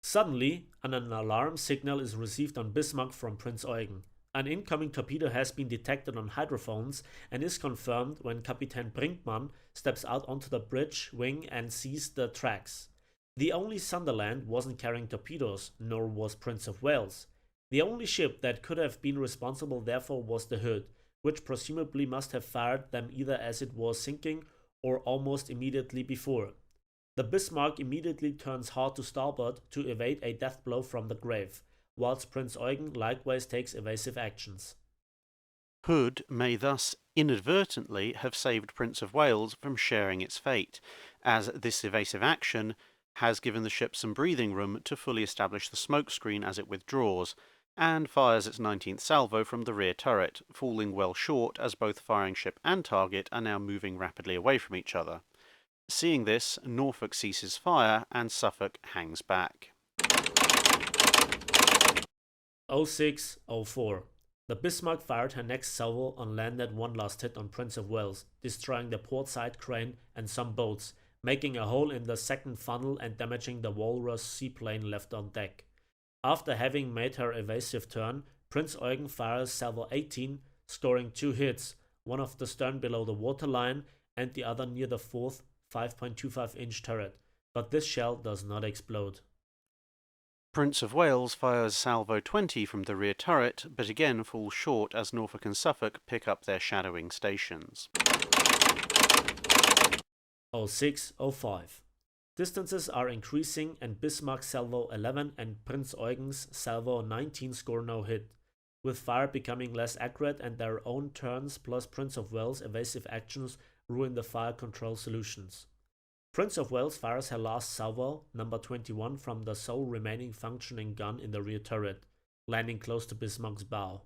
Suddenly, an alarm signal is received on Bismarck from Prinz Eugen. An incoming torpedo has been detected on hydrophones and is confirmed when Kapitän Brinkmann steps out onto the bridge wing and sees the tracks. The only Sunderland wasn't carrying torpedoes, nor was Prince of Wales. The only ship that could have been responsible therefore was the Hood, which presumably must have fired them either as it was sinking or almost immediately before. The Bismarck immediately turns hard to starboard to evade a death blow from the grave, whilst Prinz Eugen likewise takes evasive actions. Hood may thus inadvertently have saved Prince of Wales from sharing its fate, as this evasive action has given the ship some breathing room to fully establish the smokescreen as it withdraws, and fires its 19th salvo from the rear turret, falling well short as both firing ship and target are now moving rapidly away from each other. Seeing this, Norfolk ceases fire and Suffolk hangs back. 0604. The Bismarck fired her next salvo and landed one last hit on Prince of Wales, destroying the port side crane and some boats, making a hole in the second funnel and damaging the Walrus seaplane left on deck. After having made her evasive turn, Prinz Eugen fires salvo 18, scoring 2 hits, one off the stern below the waterline and the other near the fourth 5.25-inch turret, but this shell does not explode. Prince of Wales fires salvo 20 from the rear turret, but again falls short as Norfolk and Suffolk pick up their shadowing stations. 0605. Distances are increasing and Bismarck salvo 11 and Prinz Eugen's salvo 19 score no hit, with fire becoming less accurate and their own turns plus Prince of Wales' evasive actions ruin the fire control solutions. Prince of Wales fires her last salvo, number 21, from the sole remaining functioning gun in the rear turret, landing close to Bismarck's bow.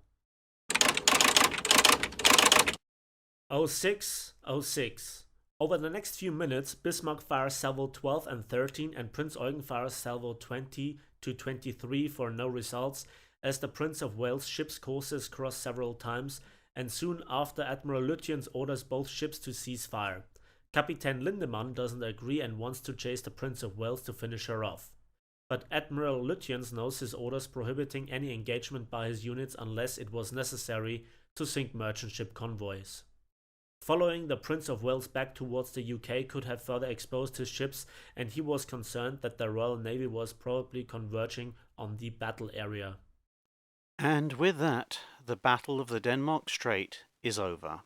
0606. Over the next few minutes, Bismarck fires salvo 12 and 13 and Prinz Eugen fires salvo 20 to 23 for no results, as the Prince of Wales ship's courses cross several times, and soon after Admiral Lutyens orders both ships to cease fire. Kapitän Lindemann doesn't agree and wants to chase the Prince of Wales to finish her off. But Admiral Lutyens knows his orders prohibiting any engagement by his units unless it was necessary to sink merchant ship convoys. Following the Prince of Wales back towards the UK could have further exposed his ships, and he was concerned that the Royal Navy was probably converging on the battle area. And with that, the Battle of the Denmark Strait is over.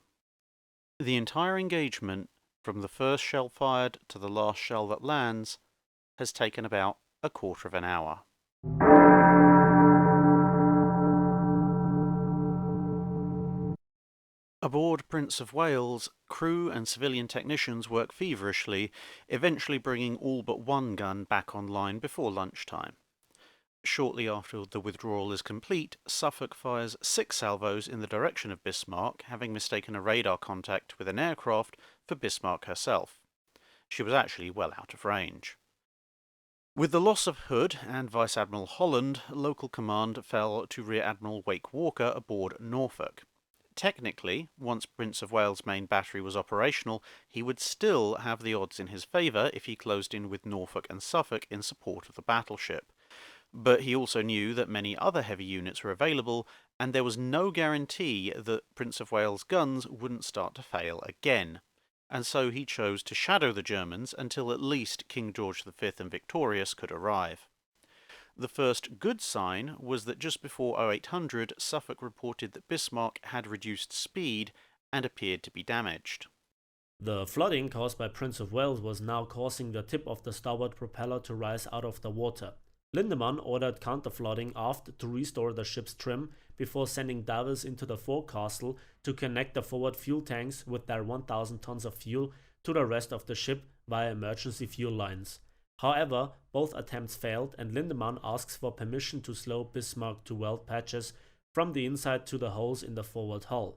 The entire engagement, from the first shell fired to the last shell that lands, has taken about a quarter of an hour. Aboard Prince of Wales, crew and civilian technicians work feverishly, eventually bringing all but one gun back online before lunchtime. Shortly after the withdrawal is complete, Suffolk fires 6 salvos in the direction of Bismarck, having mistaken a radar contact with an aircraft for Bismarck herself. She was actually well out of range. With the loss of Hood and Vice Admiral Holland, local command fell to Rear Admiral Wake Walker aboard Norfolk. Technically, once Prince of Wales' main battery was operational, he would still have the odds in his favour if he closed in with Norfolk and Suffolk in support of the battleship. But he also knew that many other heavy units were available, and there was no guarantee that Prince of Wales' guns wouldn't start to fail again. And so he chose to shadow the Germans until at least King George V and Victorious could arrive. The first good sign was that just before 0800, Suffolk reported that Bismarck had reduced speed and appeared to be damaged. The flooding caused by Prince of Wales was now causing the tip of the starboard propeller to rise out of the water. Lindemann ordered counter-flooding aft to restore the ship's trim before sending divers into the forecastle to connect the forward fuel tanks with their 1,000 tons of fuel to the rest of the ship via emergency fuel lines. However, both attempts failed, and Lindemann asks for permission to slow Bismarck to weld patches from the inside to the holes in the forward hull.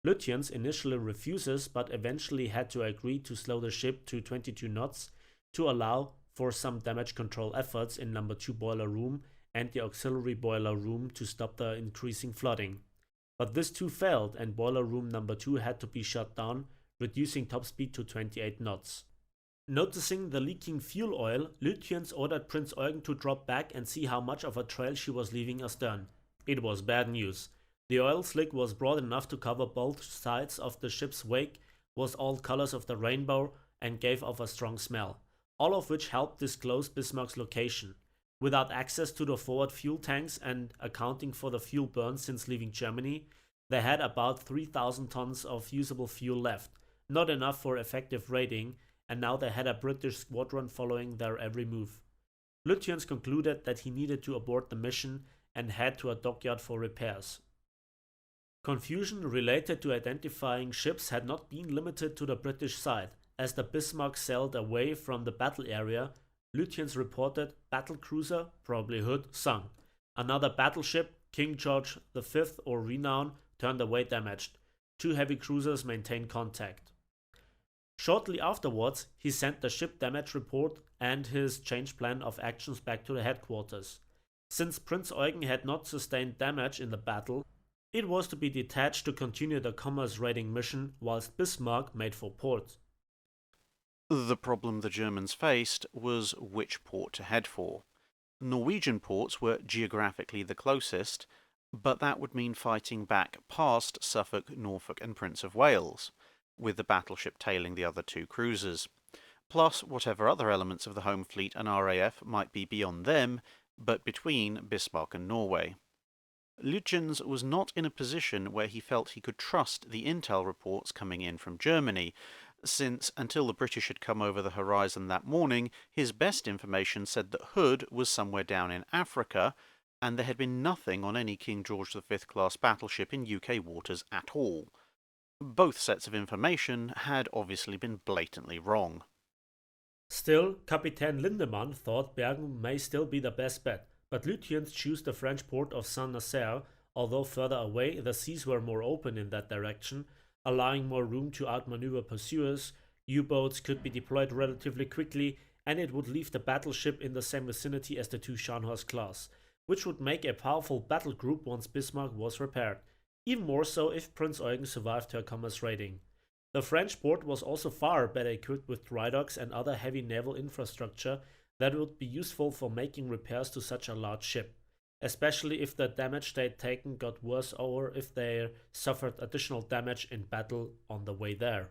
Lutyens initially refuses, but eventually had to agree to slow the ship to 22 knots to allow for some damage control efforts in number 2 boiler room and the auxiliary boiler room to stop the increasing flooding. But this too failed, and boiler room number 2 had to be shut down, reducing top speed to 28 knots. Noticing the leaking fuel oil, Lutyens ordered Prince Eugen to drop back and see how much of a trail she was leaving astern. It was bad news. The oil slick was broad enough to cover both sides of the ship's wake, was all colors of the rainbow, and gave off a strong smell, all of which helped disclose Bismarck's location. Without access to the forward fuel tanks and accounting for the fuel burn since leaving Germany, they had about 3,000 tons of usable fuel left, not enough for effective raiding, and now they had a British squadron following their every move. Lutyens concluded that he needed to abort the mission and head to a dockyard for repairs. Confusion related to identifying ships had not been limited to the British side. As the Bismarck sailed away from the battle area, Lutyens reported battlecruiser, probably Hood, sunk. Another battleship, King George V or Renown, turned away damaged. 2 heavy cruisers maintained contact. Shortly afterwards, he sent the ship damage report and his changed plan of actions back to the headquarters. Since Prince Eugen had not sustained damage in the battle, it was to be detached to continue the commerce raiding mission whilst Bismarck made for port. The problem the Germans faced was which port to head for. Norwegian ports were geographically the closest, but that would mean fighting back past Suffolk, Norfolk and Prince of Wales, with the battleship tailing the other 2 cruisers, plus whatever other elements of the home fleet and RAF might be beyond them, but between Bismarck and Norway. Lutyens was not in a position where he felt he could trust the intel reports coming in from Germany, since until the British had come over the horizon that morning, his best information said that Hood was somewhere down in Africa, and there had been nothing on any King George V class battleship in UK waters at all. Both sets of information had obviously been blatantly wrong. Still, Capitaine Lindemann thought Bergen may still be the best bet, but Lutyens chose the French port of Saint-Nazaire. Although further away, the seas were more open in that direction, allowing more room to outmaneuver pursuers, U-boats could be deployed relatively quickly, and it would leave the battleship in the same vicinity as the 2 Scharnhorst class, which would make a powerful battle group once Bismarck was repaired, even more so if Prince Eugen survived her commerce raiding. The French port was also far better equipped with dry docks and other heavy naval infrastructure that would be useful for making repairs to such a large ship, especially if the damage they'd taken got worse or if they suffered additional damage in battle on the way there.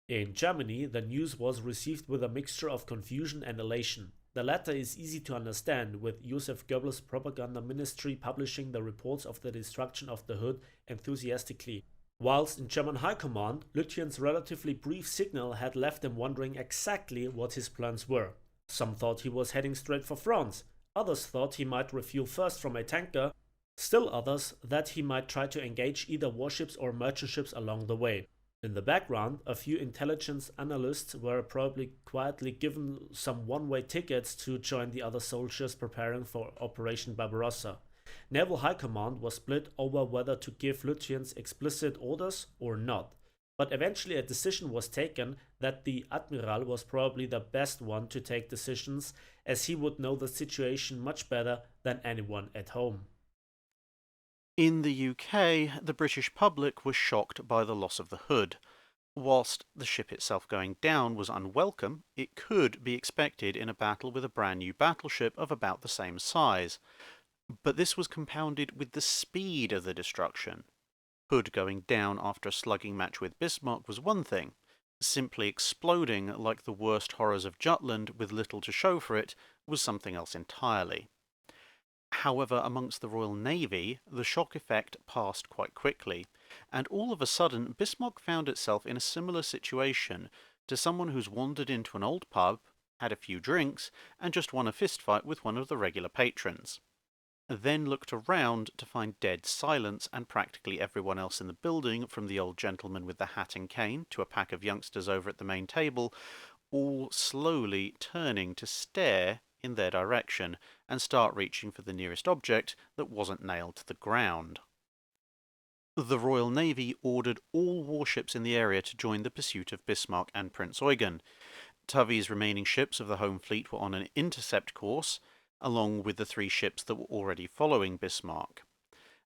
In Germany, the news was received with a mixture of confusion and elation. The latter is easy to understand, with Joseph Goebbels' propaganda ministry publishing the reports of the destruction of the Hood enthusiastically, whilst in German high command, Lutyens' relatively brief signal had left them wondering exactly what his plans were. Some thought he was heading straight for France, others thought he might refuel first from a tanker, still others that he might try to engage either warships or merchant ships along the way. In the background, a few intelligence analysts were probably quietly given some one-way tickets to join the other soldiers preparing for Operation Barbarossa. Naval High Command was split over whether to give Lutyens explicit orders or not. but eventually a decision was taken that the Admiral was probably the best one to take decisions, as he would know the situation much better than anyone at home. In the UK, the British public was shocked by the loss of the Hood. Whilst the ship itself going down was unwelcome, it could be expected in a battle with a brand new battleship of about the same size. But this was compounded with the speed of the destruction. Hood going down after a slugging match with Bismarck was one thing. Simply exploding like the worst horrors of Jutland with little to show for it was something else entirely. However, amongst the Royal Navy, the shock effect passed quite quickly, and all of a sudden Bismarck found itself in a similar situation to someone who's wandered into an old pub, had a few drinks, and just won a fistfight with one of the regular patrons. Then looked around to find dead silence and practically everyone else in the building, from the old gentleman with the hat and cane to a pack of youngsters over at the main table, all slowly turning to stare in their direction and start reaching for the nearest object that wasn't nailed to the ground. The Royal Navy ordered all warships in the area to join the pursuit of Bismarck and Prince Eugen. Tovey's remaining ships of the home fleet were on an intercept course, along with the 3 ships that were already following Bismarck.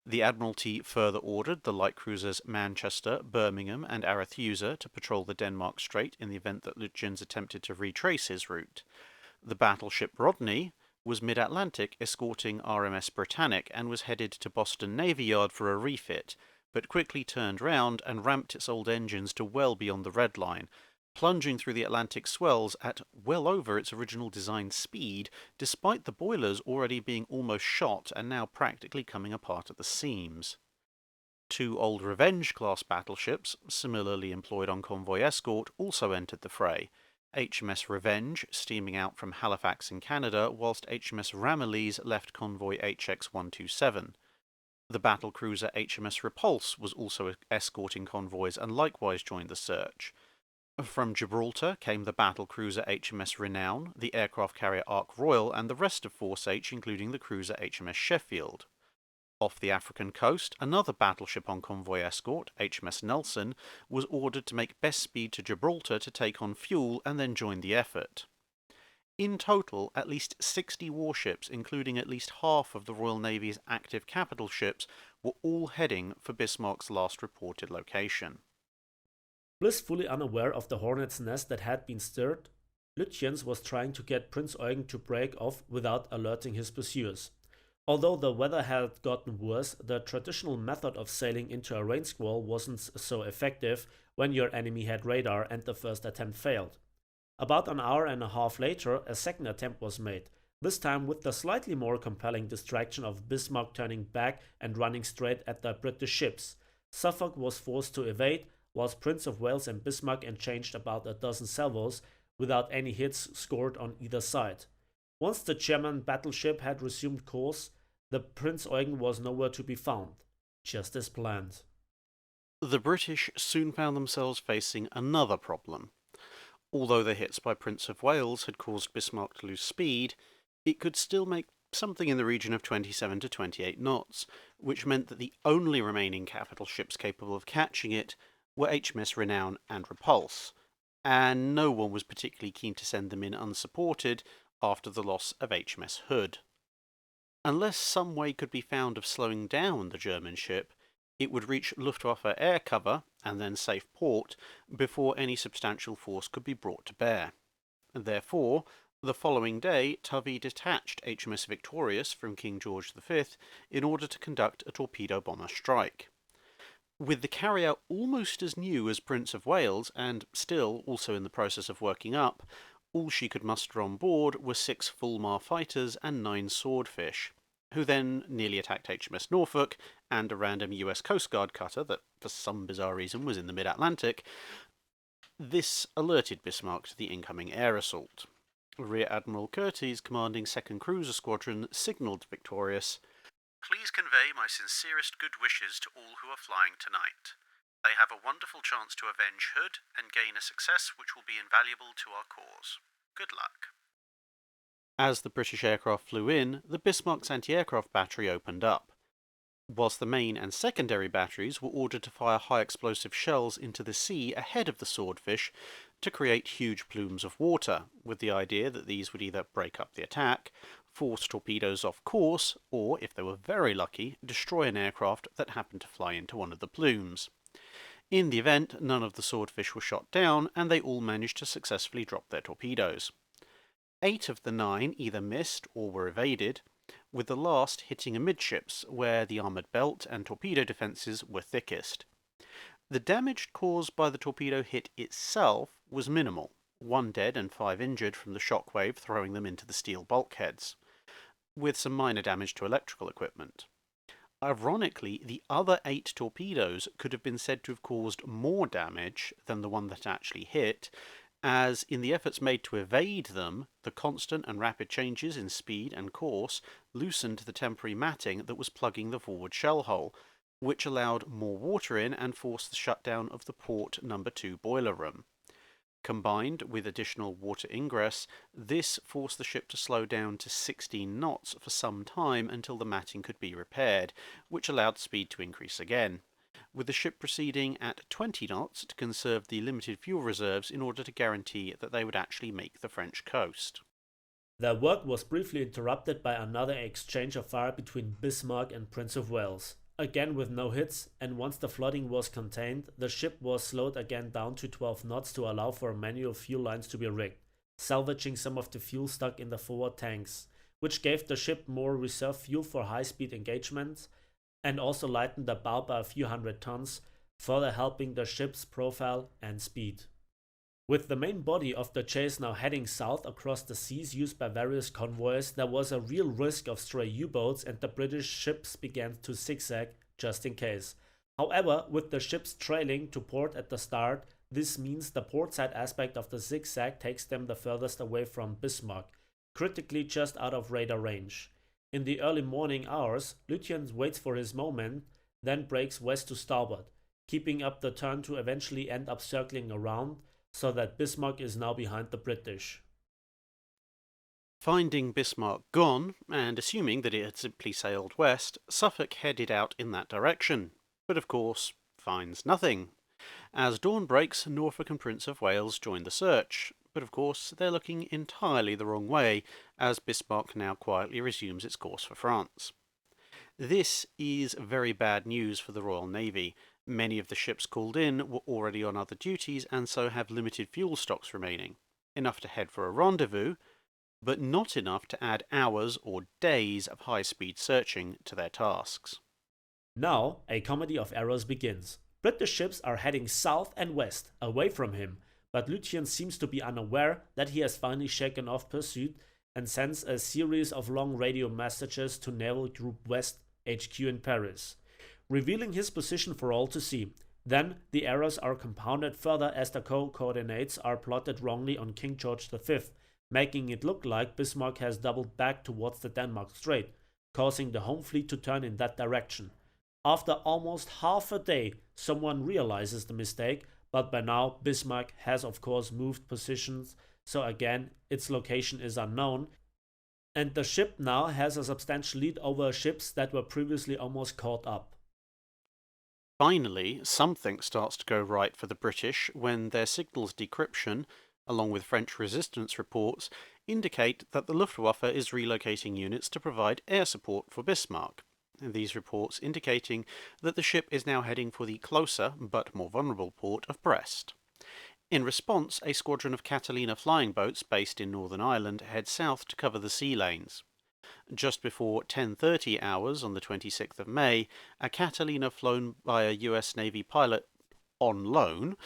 The Admiralty further ordered the light cruisers Manchester, Birmingham, and Arethusa to patrol the Denmark Strait in the event that Lütjens attempted to retrace his route. The battleship Rodney was mid-Atlantic escorting RMS Britannic and was headed to Boston Navy Yard for a refit, but quickly turned round and ramped its old engines to well beyond the red line, plunging through the Atlantic swells at well over its original design speed, despite the boilers already being almost shot and now practically coming apart at the seams. 2 old Revenge-class battleships, similarly employed on convoy escort, also entered the fray. HMS Revenge steaming out from Halifax in Canada, whilst HMS Ramillies left convoy HX-127. The battlecruiser HMS Repulse was also escorting convoys and likewise joined the search. From Gibraltar came the battlecruiser HMS Renown, the aircraft carrier Ark Royal, and the rest of Force H, including the cruiser HMS Sheffield. Off the African coast, another battleship on convoy escort, HMS Nelson, was ordered to make best speed to Gibraltar to take on fuel and then join the effort. In total, at least 60 warships, including at least half of the Royal Navy's active capital ships, were all heading for Bismarck's last reported location. Blissfully unaware of the hornet's nest that had been stirred, Lütjens was trying to get Prince Eugen to break off without alerting his pursuers. Although the weather had gotten worse, the traditional method of sailing into a rain squall wasn't so effective when your enemy had radar and the first attempt failed. About an hour and a half later, a second attempt was made, this time with the slightly more compelling distraction of Bismarck turning back and running straight at the British ships. Suffolk was forced to evade, whilst Prince of Wales and Bismarck exchanged about a dozen salvos without any hits scored on either side. Once the German battleship had resumed course, the Prince Eugen was nowhere to be found, just as planned. The British soon found themselves facing another problem. Although the hits by Prince of Wales had caused Bismarck to lose speed, it could still make something in the region of 27 to 28 knots, which meant that the only remaining capital ships capable of catching it were HMS Renown and Repulse, and no one was particularly keen to send them in unsupported after the loss of HMS Hood. Unless some way could be found of slowing down the German ship, it would reach Luftwaffe air cover and then safe port before any substantial force could be brought to bear. Therefore, the following day, Tovey detached HMS Victorious from King George V in order to conduct a torpedo bomber strike. With the carrier almost as new as Prince of Wales and still also in the process of working up, all she could muster on board were 6 Fulmar fighters and 9 swordfish, who then nearly attacked HMS Norfolk and a random US Coast Guard cutter that, for some bizarre reason, was in the mid-Atlantic. This alerted Bismarck to the incoming air assault. Rear Admiral Curtis, commanding 2nd Cruiser Squadron, signalled Victorious, "Please convey my sincerest good wishes to all who are flying tonight. They have a wonderful chance to avenge Hood and gain a success which will be invaluable to our cause. Good luck." As the British aircraft flew in, the Bismarck's anti-aircraft battery opened up. whilst the main and secondary batteries were ordered to fire high explosive shells into the sea ahead of the Swordfish to create huge plumes of water, with the idea that these would either break up the attack, force torpedoes off course, or, if they were very lucky, destroy an aircraft that happened to fly into one of the plumes. In the event, none of the Swordfish were shot down, and they all managed to successfully drop their torpedoes. 8 of the 9 either missed or were evaded, with the last hitting amidships, where the armoured belt and torpedo defences were thickest. The damage caused by the torpedo hit itself was minimal, 1 dead and 5 injured from the shockwave throwing them into the steel bulkheads, with some minor damage to electrical equipment. Ironically, the other 8 torpedoes could have been said to have caused more damage than the one that actually hit, as in the efforts made to evade them, the constant and rapid changes in speed and course loosened the temporary matting that was plugging the forward shell hole, which allowed more water in and forced the shutdown of the port number 2 boiler room. Combined with additional water ingress, this forced the ship to slow down to 16 knots for some time until the matting could be repaired, which allowed speed to increase again, with the ship proceeding at 20 knots to conserve the limited fuel reserves in order to guarantee that they would actually make the French coast. Their work was briefly interrupted by another exchange of fire between Bismarck and Prince of Wales, again with no hits, and once the flooding was contained, the ship was slowed again down to 12 knots to allow for manual fuel lines to be rigged, salvaging some of the fuel stuck in the forward tanks, which gave the ship more reserve fuel for high-speed engagements, and also lightened the bow by a few hundred tons, further helping the ship's profile and speed. With the main body of the chase now heading south across the seas used by various convoys, there was a real risk of stray U-boats, and the British ships began to zigzag just in case. However, with the ships trailing to port at the start, this means the portside aspect of the zigzag takes them the furthest away from Bismarck, critically just out of radar range. In the early morning hours, Lutyens waits for his moment, then breaks west to starboard, keeping up the turn to eventually end up circling around, so that Bismarck is now behind the British. Finding Bismarck gone, and assuming that it had simply sailed west, Suffolk headed out in that direction, but of course finds nothing. As dawn breaks, Norfolk and Prince of Wales join the search, but of course they're looking entirely the wrong way, as Bismarck now quietly resumes its course for France. This is very bad news for the Royal Navy. Many of the ships called in were already on other duties and so have limited fuel stocks remaining, enough to head for a rendezvous, but not enough to add hours or days of high-speed searching to their tasks. Now, a comedy of errors begins. British ships are heading south and west, away from him, but Lutyens seems to be unaware that he has finally shaken off pursuit and sends a series of long radio messages to Naval Group West HQ in Paris, revealing his position for all to see. Then the errors are compounded further as the coordinates are plotted wrongly on King George V, making it look like Bismarck has doubled back towards the Denmark Strait, causing the home fleet to turn in that direction. After almost half a day, someone realizes the mistake, but by now Bismarck has of course moved positions, so again its location is unknown, and the ship now has a substantial lead over ships that were previously almost caught up. Finally, something starts to go right for the British when their signals decryption, along with French resistance reports, indicate that the Luftwaffe is relocating units to provide air support for Bismarck. These reports indicating that the ship is now heading for the closer but more vulnerable port of Brest. In response, a squadron of Catalina flying boats based in Northern Ireland head south to cover the sea lanes. Just before 10:30 hours on the 26th of May, a Catalina flown by a US Navy pilot on loan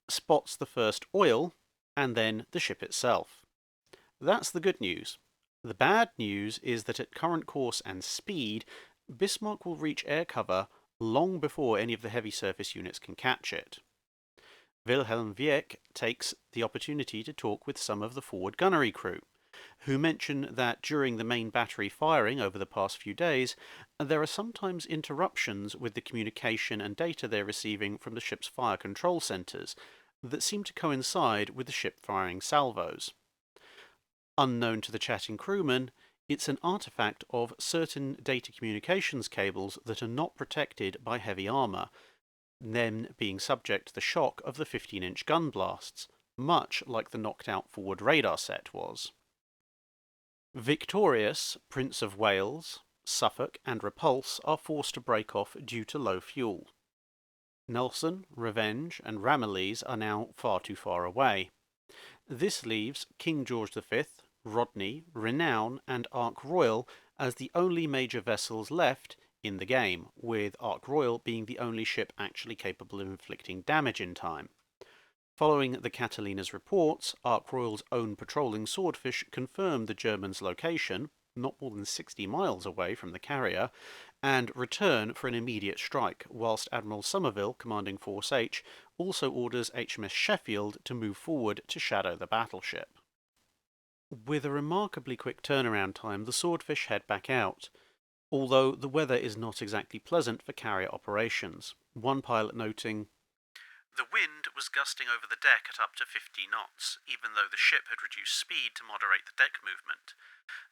spots the first oil and then the ship itself. That's the good news. The bad news is that at current course and speed, Bismarck will reach air cover long before any of the heavy surface units can catch it. Wilhelm Wieck takes the opportunity to talk with some of the forward gunnery crew, who mention that during the main battery firing over the past few days, there are sometimes interruptions with the communication and data they're receiving from the ship's fire control centres that seem to coincide with the ship firing salvos. Unknown to the chatting crewmen, It's an artifact of certain data communications cables that are not protected by heavy armour, then being subject to the shock of the 15-inch gun blasts, much like the knocked-out forward radar set was. Victorious, Prince of Wales, Suffolk, and Repulse are forced to break off due to low fuel. Nelson, Revenge, and Ramillies are now far too far away. This leaves King George V, Rodney, Renown, and Ark Royal as the only major vessels left in the game, with Ark Royal being the only ship actually capable of inflicting damage in time. Following the Catalina's reports, Ark Royal's own patrolling swordfish confirmed the Germans' location, not more than 60 miles away from the carrier, and return for an immediate strike, whilst Admiral Somerville, commanding Force H, also orders HMS Sheffield to move forward to shadow the battleship. With a remarkably quick turnaround time, the swordfish head back out, although the weather is not exactly pleasant for carrier operations, one pilot noting, "The wind was gusting over the deck at up to 50 knots, even though the ship had reduced speed to moderate the deck movement.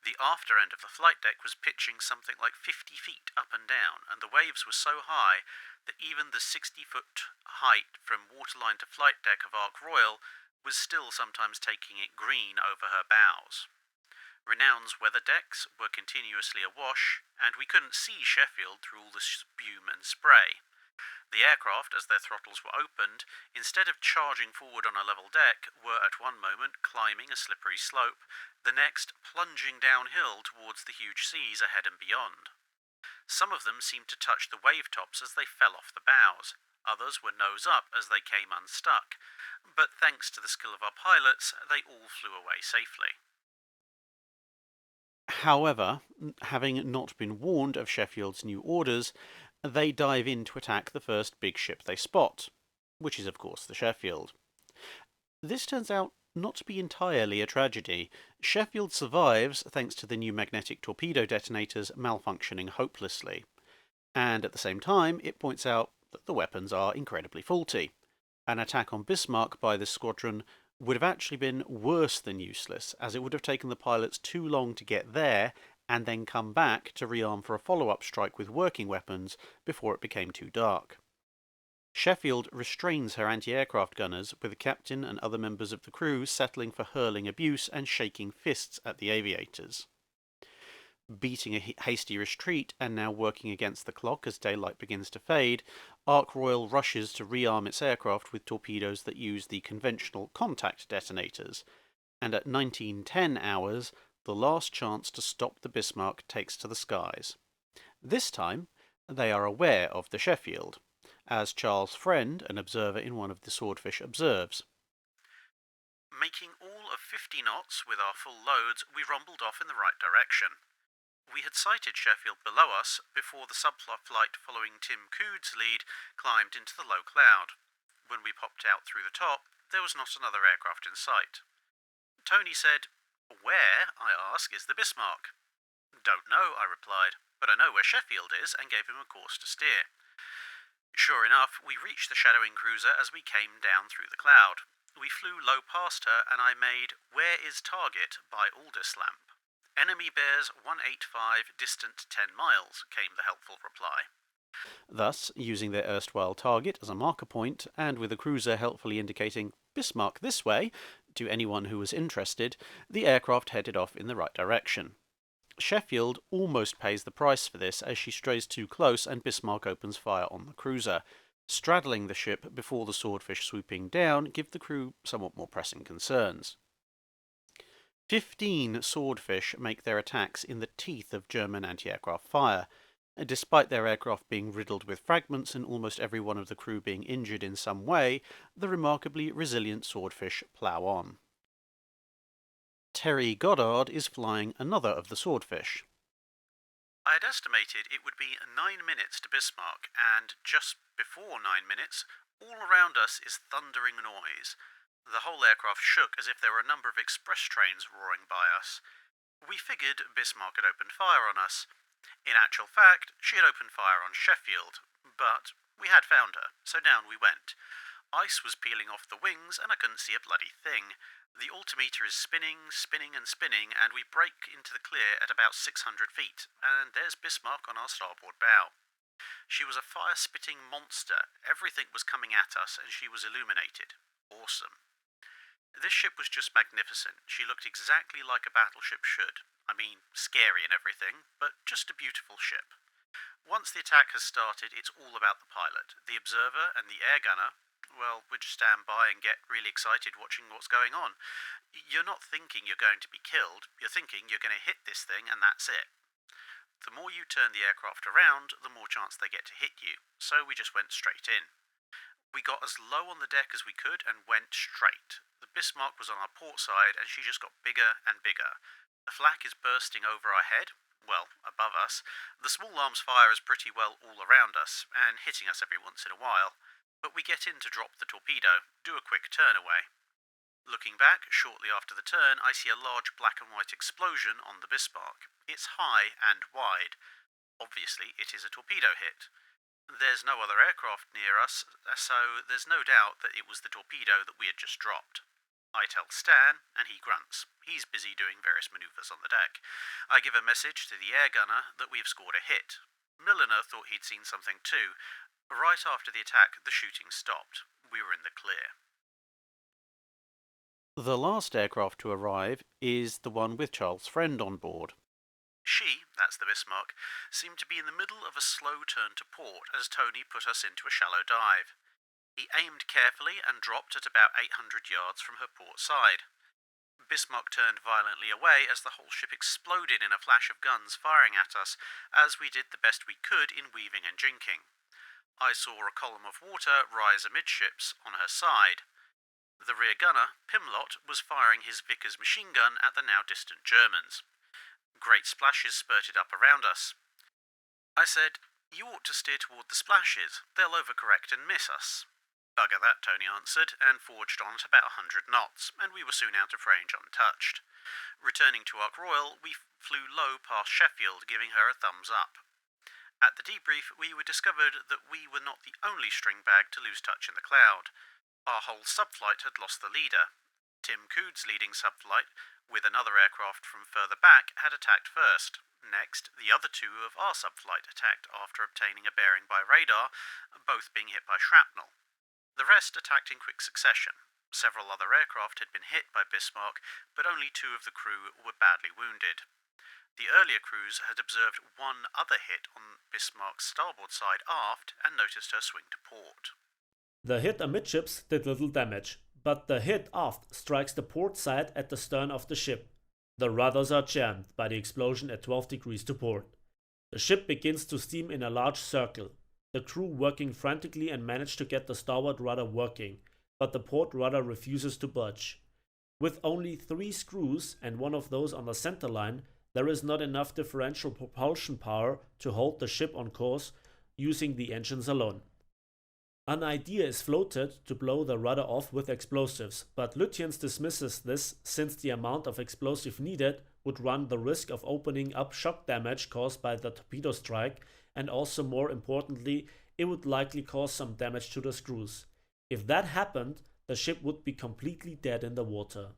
The after end of the flight deck was pitching something like 50 feet up and down, and the waves were so high that even the 60-foot height from waterline to flight deck of Ark Royal was still sometimes taking it green over her bows. Renown's weather decks were continuously awash, and we couldn't see Sheffield through all the spume and spray. The aircraft, as their throttles were opened, instead of charging forward on a level deck, were at one moment climbing a slippery slope, the next plunging downhill towards the huge seas ahead and beyond. Some of them seemed to touch the wave tops as they fell off the bows. Others were nose up as they came unstuck, but thanks to the skill of our pilots, they all flew away safely." However, having not been warned of Sheffield's new orders, they dive in to attack the first big ship they spot, which is of course the Sheffield. This turns out not to be entirely a tragedy. Sheffield survives thanks to the new magnetic torpedo detonators malfunctioning hopelessly, and at the same time it points out that the weapons are incredibly faulty. An attack on Bismarck by this squadron would have actually been worse than useless, as it would have taken the pilots too long to get there and then come back to rearm for a follow-up strike with working weapons before it became too dark. Sheffield restrains her anti-aircraft gunners, with the captain and other members of the crew settling for hurling abuse and shaking fists at the aviators. Beating a hasty retreat and now working against the clock as daylight begins to fade, Ark Royal rushes to rearm its aircraft with torpedoes that use the conventional contact detonators, and at 1910 hours, the last chance to stop the Bismarck takes to the skies. This time, they are aware of the Sheffield, as Charles Friend, an observer in one of the Swordfish, observes. "Making all of 50 knots with our full loads, we rumbled off in the right direction. We had sighted Sheffield below us before the subflight following Tim Cood's lead climbed into the low cloud. When we popped out through the top, there was not another aircraft in sight. Tony said, 'Where,' I asked, 'is the Bismarck?' 'Don't know,' I replied, 'but I know where Sheffield is,' and gave him a course to steer. Sure enough, we reached the shadowing cruiser as we came down through the cloud. We flew low past her, and I made 'Where is target?' by Aldous lamp. 'Enemy bears 185, distant 10 miles,' came the helpful reply." Thus, using their erstwhile target as a marker point, and with the cruiser helpfully indicating "Bismarck this way" to anyone who was interested, the aircraft headed off in the right direction. Sheffield almost pays the price for this as she strays too close and Bismarck opens fire on the cruiser. Straddling the ship before the Swordfish swooping down give the crew somewhat more pressing concerns. 15 Swordfish make their attacks in the teeth of German anti-aircraft fire. Despite their aircraft being riddled with fragments and almost every one of the crew being injured in some way, the remarkably resilient Swordfish plough on. Terry Goddard is flying another of the Swordfish. "I had estimated it would be 9 minutes to Bismarck, and just before 9 minutes, all around us is thundering noise. The whole aircraft shook as if there were a number of express trains roaring by us. We figured Bismarck had opened fire on us. In actual fact, she had opened fire on Sheffield, but we had found her, so down we went. Ice was peeling off the wings, and I couldn't see a bloody thing. The altimeter is spinning, spinning and spinning, and we break into the clear at about 600 feet, and there's Bismarck on our starboard bow. She was a fire-spitting monster. Everything was coming at us, and she was illuminated. Awesome. This ship was just magnificent. She looked exactly like a battleship should. I mean, scary and everything, but just a beautiful ship. Once the attack has started, it's all about the pilot. The observer and the air gunner, well, we just stand by and get really excited watching what's going on. You're not thinking you're going to be killed, you're thinking you're going to hit this thing and that's it. The more you turn the aircraft around, the more chance they get to hit you, so we just went straight in. We got as low on the deck as we could and went straight. The Bismarck was on our port side and she just got bigger and bigger. The flak is bursting over our head, well, above us. The small arms fire is pretty well all around us and hitting us every once in a while, but we get in to drop the torpedo, do a quick turn away. Looking back, shortly after the turn, I see a large black and white explosion on the Bismarck. It's high and wide. Obviously, it is a torpedo hit. There's no other aircraft near us, so there's no doubt that it was the torpedo that we had just dropped. I tell Stan, and he grunts. He's busy doing various manoeuvres on the deck. I give a message to the air gunner that we have scored a hit. Milliner thought he'd seen something too. Right after the attack, the shooting stopped. We were in the clear. The last aircraft to arrive is the one with Charles' friend on board. She, that's the Bismarck, seemed to be in the middle of a slow turn to port as Tony put us into a shallow dive. He aimed carefully and dropped at about 800 yards from her port side. Bismarck turned violently away as the whole ship exploded in a flash of guns firing at us, as we did the best we could in weaving and jinking. I saw a column of water rise amidships on her side. The rear gunner, Pimlott, was firing his Vickers machine gun at the now distant Germans. Great splashes spurted up around us. I said, "You ought to steer toward the splashes. They'll overcorrect and miss us." "Bugger that," Tony answered, and forged on at about 100 knots, and we were soon out of range untouched. Returning to Ark Royal, we flew low past Sheffield, giving her a thumbs up. At the debrief, we were discovered that we were not the only string bag to lose touch in the cloud. Our whole subflight had lost the leader. Tim Cood's leading subflight, with another aircraft from further back, had attacked first. Next, the other two of our subflight attacked after obtaining a bearing by radar, both being hit by shrapnel. The rest attacked in quick succession. Several other aircraft had been hit by Bismarck, but only 2 of the crew were badly wounded. The earlier crews had observed one other hit on Bismarck's starboard side aft and noticed her swing to port. The hit amidships did little damage, but the hit aft strikes the port side at the stern of the ship. The rudders are jammed by the explosion at 12 degrees to port. The ship begins to steam in a large circle. The crew working frantically and manage to get the starboard rudder working, but the port rudder refuses to budge. With only 3 screws and one of those on the center line, there is not enough differential propulsion power to hold the ship on course using the engines alone. An idea is floated to blow the rudder off with explosives, but Lutyens dismisses this since the amount of explosive needed would run the risk of opening up shock damage caused by the torpedo strike, and also more importantly, it would likely cause some damage to the screws. If that happened, the ship would be completely dead in the water.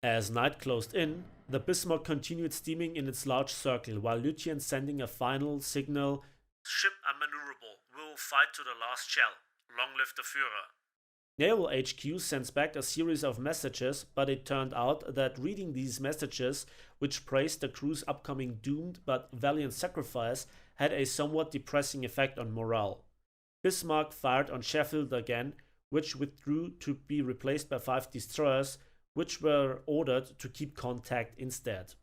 As night closed in, the Bismarck continued steaming in its large circle, while Lutyens sending a final signal, "Ship unmaneuverable, we will fight to the last shell. Long live the Führer." Naval HQ sends back a series of messages, but it turned out that reading these messages, which praised the crew's upcoming doomed but valiant sacrifice, had a somewhat depressing effect on morale. Bismarck fired on Sheffield again, which withdrew to be replaced by 5 destroyers, which were ordered to keep contact instead.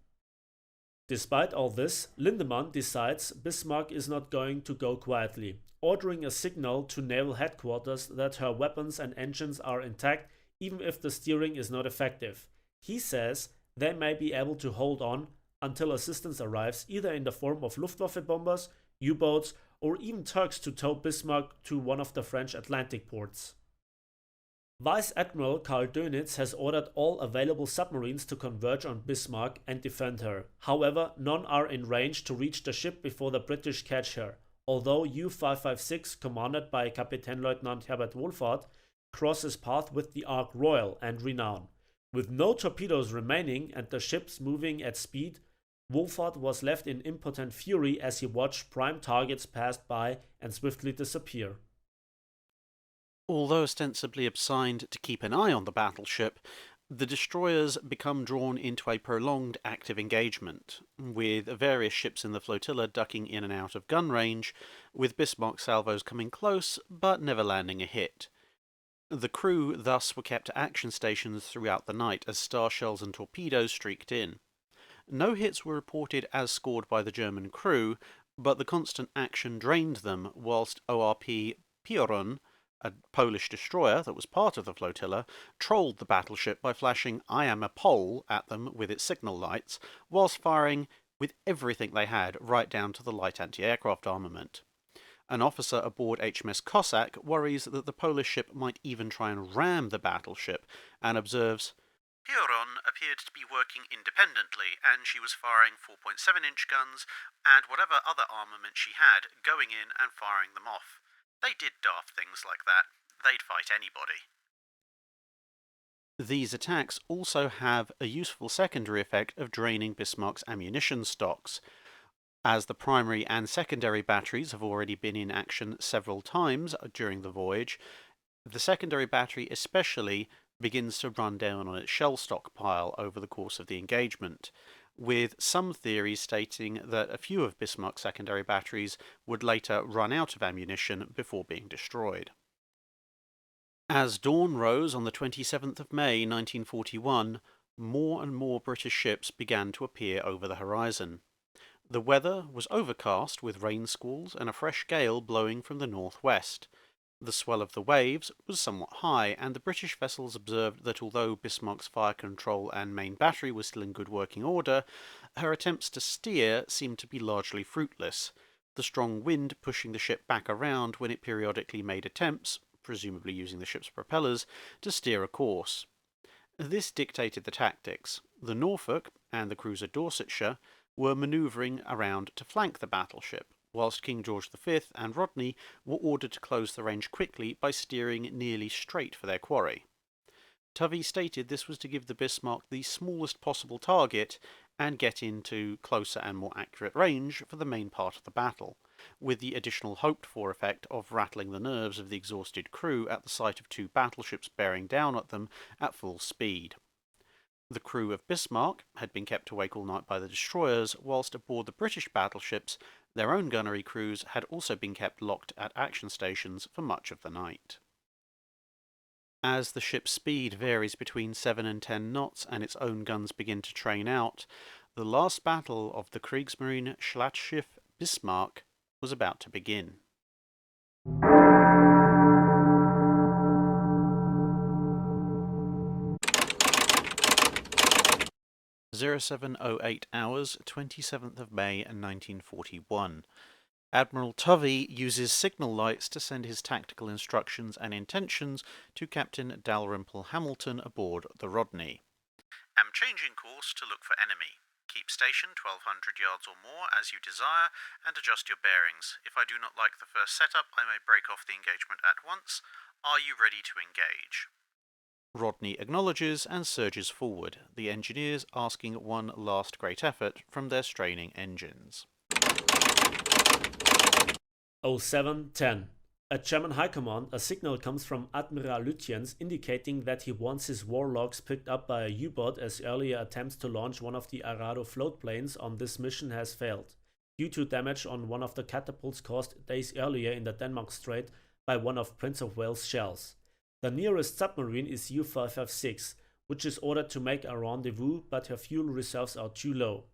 Despite all this, Lindemann decides Bismarck is not going to go quietly, ordering a signal to naval headquarters that her weapons and engines are intact even if the steering is not effective. He says they may be able to hold on until assistance arrives, either in the form of Luftwaffe bombers, U-boats, or even Turks to tow Bismarck to one of the French Atlantic ports. Vice Admiral Karl Dönitz has ordered all available submarines to converge on Bismarck and defend her. However, none are in range to reach the ship before the British catch her, although U-556, commanded by Kapitän Leutnant Herbert Wohlfahrt, crosses path with the Ark Royal and Renown. With no torpedoes remaining and the ships moving at speed, Wolford was left in impotent fury as he watched prime targets pass by and swiftly disappear. Although ostensibly assigned to keep an eye on the battleship, the destroyers become drawn into a prolonged active engagement, with various ships in the flotilla ducking in and out of gun range, with Bismarck salvos coming close but never landing a hit. The crew thus were kept at action stations throughout the night as star shells and torpedoes streaked in. No hits were reported as scored by the German crew, but the constant action drained them, whilst ORP Piorun, a Polish destroyer that was part of the flotilla, trolled the battleship by flashing "I am a Pole" at them with its signal lights, whilst firing with everything they had, right down to the light anti-aircraft armament. An officer aboard HMS Cossack worries that the Polish ship might even try and ram the battleship, and observes, "Piorun appeared to be working independently, and she was firing 4.7-inch guns and whatever other armament she had, going in and firing them off. They did daft things like that. They'd fight anybody." These attacks also have a useful secondary effect of draining Bismarck's ammunition stocks. As the primary and secondary batteries have already been in action several times during the voyage, the secondary battery especially begins to run down on its shell stockpile over the course of the engagement, with some theories stating that a few of Bismarck's secondary batteries would later run out of ammunition before being destroyed. As dawn rose on the 27th of May 1941, more and more British ships began to appear over the horizon. The weather was overcast with rain squalls and a fresh gale blowing from the northwest. The swell of the waves was somewhat high, and the British vessels observed that although Bismarck's fire control and main battery were still in good working order, her attempts to steer seemed to be largely fruitless, the strong wind pushing the ship back around when it periodically made attempts, presumably using the ship's propellers, to steer a course. This dictated the tactics. The Norfolk and the cruiser Dorsetshire were manoeuvring around to flank the battleship, whilst King George V and Rodney were ordered to close the range quickly by steering nearly straight for their quarry. Tovey stated this was to give the Bismarck the smallest possible target and get into closer and more accurate range for the main part of the battle, with the additional hoped-for effect of rattling the nerves of the exhausted crew at the sight of two battleships bearing down at them at full speed. The crew of Bismarck had been kept awake all night by the destroyers, whilst aboard the British battleships, their own gunnery crews had also been kept locked at action stations for much of the night. As the ship's speed varies between 7 and 10 knots and its own guns begin to train out, the last battle of the Kriegsmarine Schlachtschiff Bismarck was about to begin. 0708 hours, 27th of May 1941. Admiral Tovey uses signal lights to send his tactical instructions and intentions to Captain Dalrymple Hamilton aboard the Rodney. "Am changing course to look for enemy. Keep station 1200 yards or more as you desire and adjust your bearings. If I do not like the first setup, I may break off the engagement at once. Are you ready to engage?" Rodney acknowledges and surges forward, the engineers asking one last great effort from their straining engines. 0710. At German High Command, a signal comes from Admiral Lütjens indicating that he wants his war logs picked up by a U-boat, as earlier attempts to launch one of the Arado float planes on this mission has failed, due to damage on one of the catapults caused days earlier in the Denmark Strait by one of Prince of Wales' shells. The nearest submarine is U-556, which is ordered to make a rendezvous, but her fuel reserves are too low.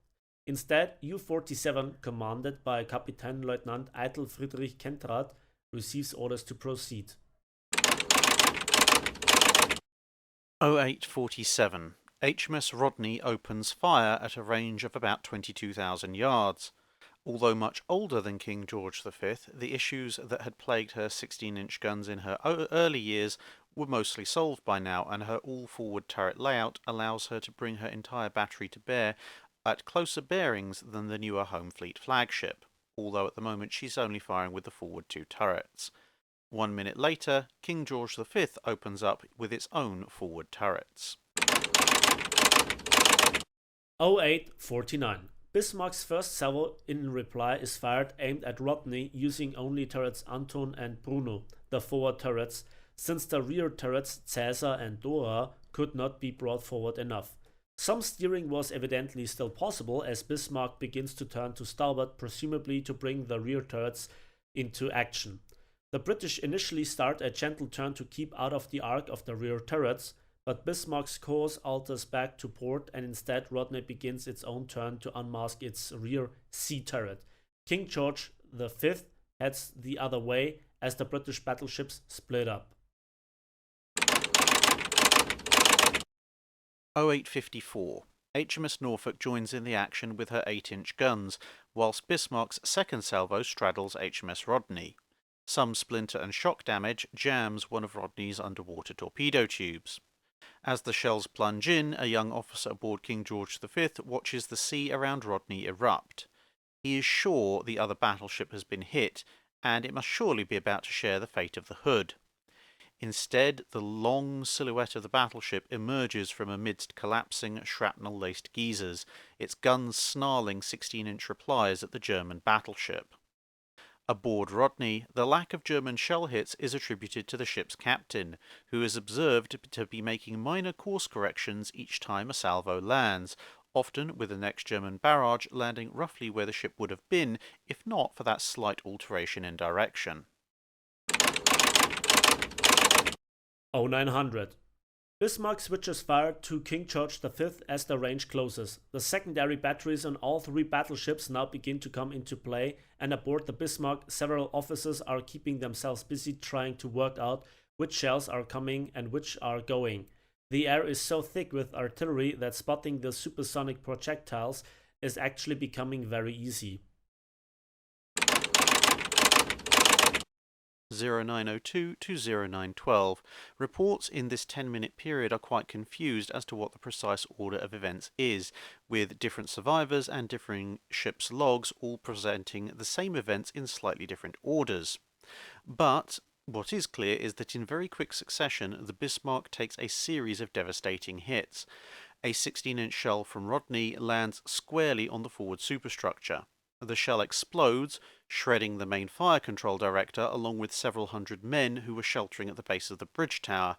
Instead, U-47, commanded by Kapitänleutnant Eitel Friedrich Kentrath, receives orders to proceed. 0847. HMS Rodney opens fire at a range of about 22,000 yards. Although much older than King George V, the issues that had plagued her 16-inch guns in her early years were mostly solved by now, and her all-forward turret layout allows her to bring her entire battery to bear at closer bearings than the newer Home Fleet flagship, although at the moment she's only firing with the forward two turrets. 1 minute later, King George V opens up with its own forward turrets. 0849. Bismarck's first salvo in reply is fired aimed at Rodney using only turrets Anton and Bruno, the forward turrets, since the rear turrets Caesar and Dora could not be brought forward enough. Some steering was evidently still possible as Bismarck begins to turn to starboard, presumably to bring the rear turrets into action. The British initially start a gentle turn to keep out of the arc of the rear turrets, but Bismarck's course alters back to port and instead Rodney begins its own turn to unmask its rear sea turret. King George V heads the other way as the British battleships split up. 0854. HMS Norfolk joins in the action with her 8-inch guns, whilst Bismarck's second salvo straddles HMS Rodney. Some splinter and shock damage jams one of Rodney's underwater torpedo tubes. As the shells plunge in, a young officer aboard King George V watches the sea around Rodney erupt. He is sure the other battleship has been hit, and it must surely be about to share the fate of the Hood. Instead, the long silhouette of the battleship emerges from amidst collapsing, shrapnel-laced geysers, its guns snarling 16-inch replies at the German battleship. Aboard Rodney, the lack of German shell hits is attributed to the ship's captain, who is observed to be making minor course corrections each time a salvo lands, often with the next German barrage landing roughly where the ship would have been, if not for that slight alteration in direction. 0900. Bismarck switches fire to King George V as the range closes. The secondary batteries on all three battleships now begin to come into play, and aboard the Bismarck, several officers are keeping themselves busy trying to work out which shells are coming and which are going. The air is so thick with artillery that spotting the supersonic projectiles is actually becoming very easy. 0902 to 0912. Reports in this 10-minute period are quite confused as to what the precise order of events is, with different survivors and differing ships' logs all presenting the same events in slightly different orders. But what is clear is that in very quick succession, the Bismarck takes a series of devastating hits. A 16-inch shell from Rodney lands squarely on the forward superstructure. The shell explodes, shredding the main fire control director along with several hundred men who were sheltering at the base of the bridge tower,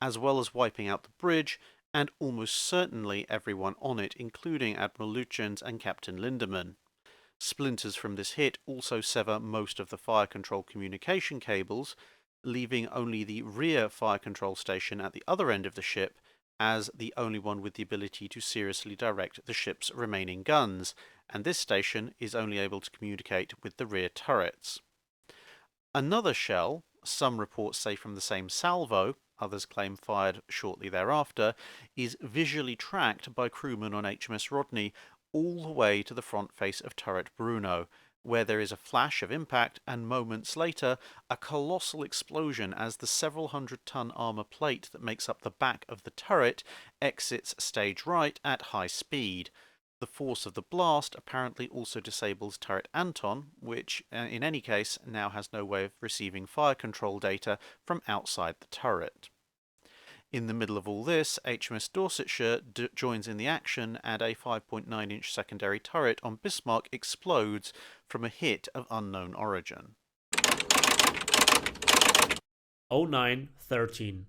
as well as wiping out the bridge and almost certainly everyone on it, including Admiral Lütjens and Captain Lindemann. Splinters from this hit also sever most of the fire control communication cables, leaving only the rear fire control station at the other end of the ship as the only one with the ability to seriously direct the ship's remaining guns, and this station is only able to communicate with the rear turrets. Another shell, some reports say from the same salvo, others claim fired shortly thereafter, is visually tracked by crewmen on HMS Rodney all the way to the front face of turret Bruno, where there is a flash of impact and moments later a colossal explosion as the several hundred-ton armour plate that makes up the back of the turret exits stage right at high speed. The force of the blast apparently also disables turret Anton, which, in any case, now has no way of receiving fire control data from outside the turret. In the middle of all this, HMS Dorsetshire joins in the action, and a 5.9-inch secondary turret on Bismarck explodes from a hit of unknown origin. 0913.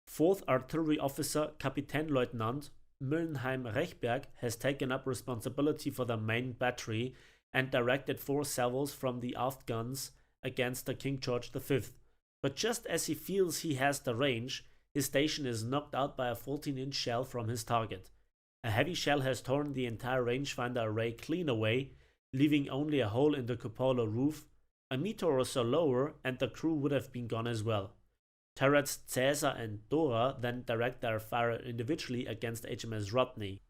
4th Artillery Officer Kapitänleutnant Müllenheim-Rechberg has taken up responsibility for the main battery and directed 4 salvos from the aft guns against the King George V. But just as he feels he has the range, his station is knocked out by a 14-inch shell from his target. A heavy shell has torn the entire rangefinder array clean away, leaving only a hole in the cupola roof. A meter or so lower, and the crew would have been gone as well. Turrets Caesar and Dora then direct their fire individually against HMS Rodney,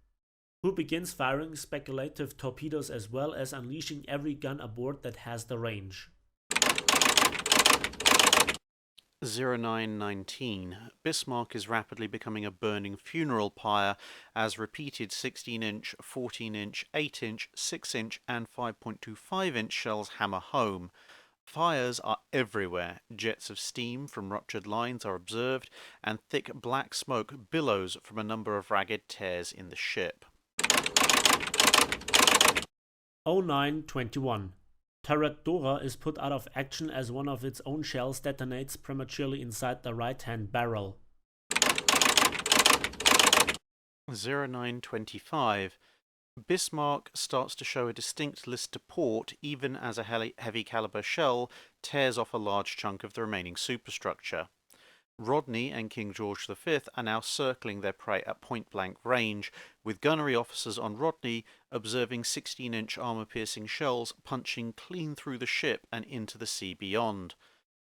who begins firing speculative torpedoes as well as unleashing every gun aboard that has the range. 0919. Bismarck is rapidly becoming a burning funeral pyre as repeated 16-inch, 14-inch, 8-inch, 6-inch and 5.25-inch shells hammer home. Fires are everywhere, jets of steam from ruptured lines are observed, and thick black smoke billows from a number of ragged tears in the ship. 0921. Turret Dora is put out of action as one of its own shells detonates prematurely inside the right-hand barrel. 0925. Bismarck starts to show a distinct list to port even as a heavy caliber shell tears off a large chunk of the remaining superstructure. Rodney and King George V are now circling their prey at point-blank range, with gunnery officers on Rodney observing 16-inch armour-piercing shells punching clean through the ship and into the sea beyond.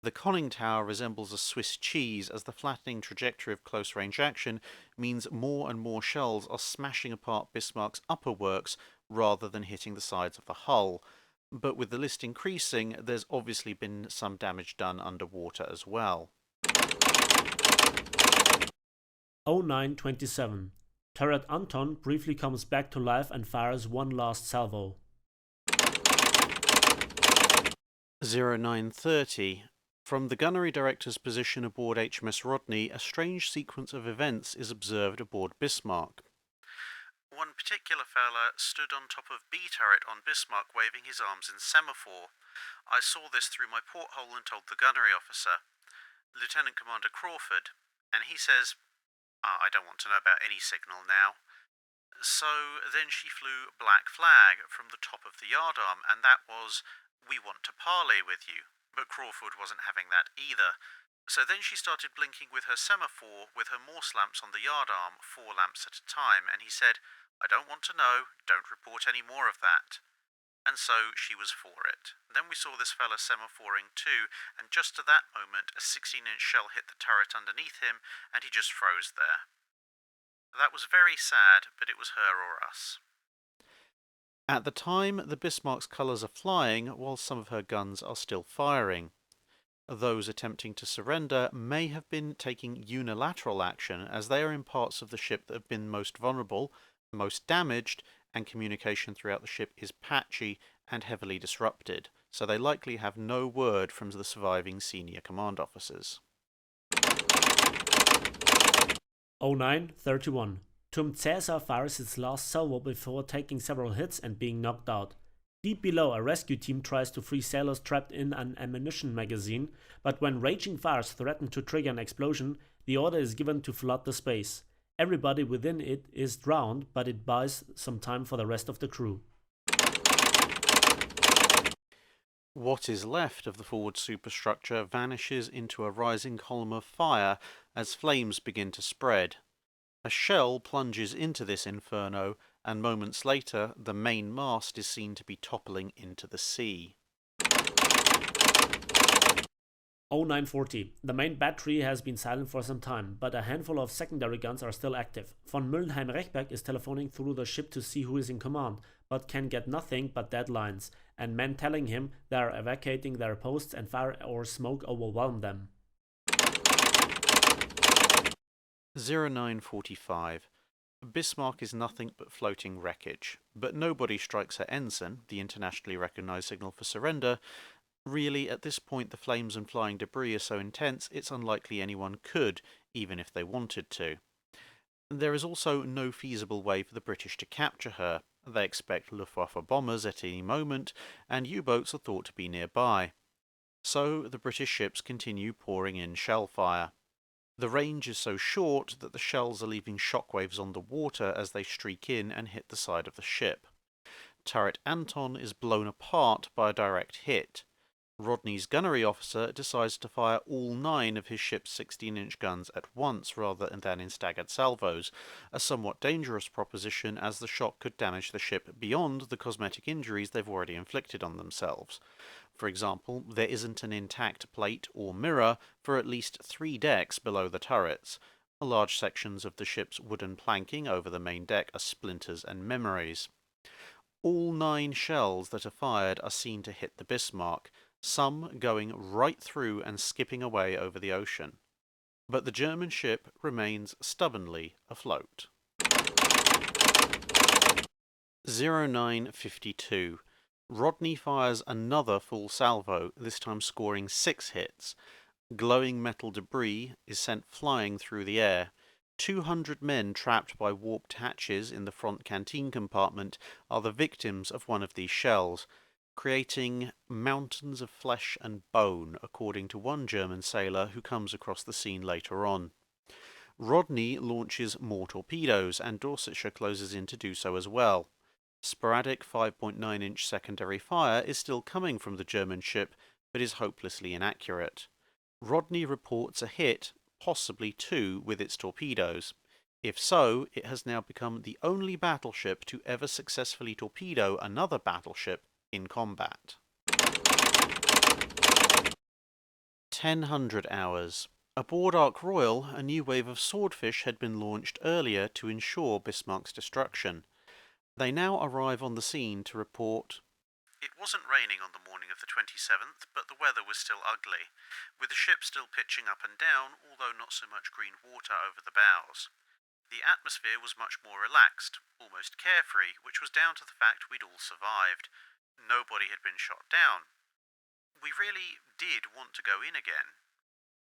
The conning tower resembles a Swiss cheese as the flattening trajectory of close-range action means more and more shells are smashing apart Bismarck's upper works rather than hitting the sides of the hull. But with the list increasing, there's obviously been some damage done underwater as well. 0927. Turret Anton briefly comes back to life and fires one last salvo. 0930. From the gunnery director's position aboard HMS Rodney, a strange sequence of events is observed aboard Bismarck. One particular fella stood on top of B turret on Bismarck waving his arms in semaphore. I saw this through my porthole and told the gunnery officer, Lieutenant Commander Crawford, and he says, I don't want to know about any signal now. So then she flew black flag from the top of the yardarm, and that was, we want to parley with you. But Crawford wasn't having that either. So then she started blinking with her semaphore with her Morse lamps on the yardarm, 4 lamps at a time, and he said, I don't want to know, don't report any more of that. And so she was for it. Then we saw this fella semaphoring too, and just at that moment a 16-inch shell hit the turret underneath him, and he just froze there. That was very sad, but it was her or us. At the time, the Bismarck's colours are flying, while some of her guns are still firing. Those attempting to surrender may have been taking unilateral action, as they are in parts of the ship that have been most vulnerable, most damaged, and communication throughout the ship is patchy and heavily disrupted, so they likely have no word from the surviving senior command officers. 0931. Turm Caesar fires its last salvo before taking several hits and being knocked out. Deep below, a rescue team tries to free sailors trapped in an ammunition magazine, but when raging fires threaten to trigger an explosion, the order is given to flood the space. Everybody within it is drowned, but it buys some time for the rest of the crew. What is left of the forward superstructure vanishes into a rising column of fire as flames begin to spread. A shell plunges into this inferno, and moments later the main mast is seen to be toppling into the sea. 0940. The main battery has been silent for some time, but a handful of secondary guns are still active. Von Müllenheim-Rechberg is telephoning through the ship to see who is in command, but can get nothing but dead lines, and men telling him they are evacuating their posts and fire or smoke overwhelm them. 0945. Bismarck is nothing but floating wreckage, but nobody strikes her ensign, the internationally recognised signal for surrender. Really, at this point the flames and flying debris are so intense it's unlikely anyone could, even if they wanted to. There is also no feasible way for the British to capture her. They expect Luftwaffe bombers at any moment, and U-boats are thought to be nearby. So the British ships continue pouring in shell fire. The range is so short that the shells are leaving shockwaves on the water as they streak in and hit the side of the ship. Turret Anton is blown apart by a direct hit. Rodney's gunnery officer decides to fire all 9 of his ship's 16-inch guns at once rather than in staggered salvos, a somewhat dangerous proposition as the shock could damage the ship beyond the cosmetic injuries they've already inflicted on themselves. For example, there isn't an intact plate or mirror for at least 3 decks below the turrets. Large sections of the ship's wooden planking over the main deck are splinters and memories. All 9 shells that are fired are seen to hit the Bismarck, some going right through and skipping away over the ocean. But the German ship remains stubbornly afloat. 0952. Rodney fires another full salvo, this time scoring 6 hits. Glowing metal debris is sent flying through the air. 200 men trapped by warped hatches in the front canteen compartment are the victims of one of these shells, creating mountains of flesh and bone, according to one German sailor who comes across the scene later on. Rodney launches more torpedoes, and Dorsetshire closes in to do so as well. Sporadic 5.9-inch secondary fire is still coming from the German ship, but is hopelessly inaccurate. Rodney reports a hit, possibly 2, with its torpedoes. If so, it has now become the only battleship to ever successfully torpedo another battleship in combat. 1000 hours. Aboard Ark Royal, a new wave of swordfish had been launched earlier to ensure Bismarck's destruction. They now arrive on the scene to report, "It wasn't raining on the morning of the 27th, but the weather was still ugly, with the ship still pitching up and down, although not so much green water over the bows. The atmosphere was much more relaxed, almost carefree, which was down to the fact we'd all survived. Nobody had been shot down. We really did want to go in again.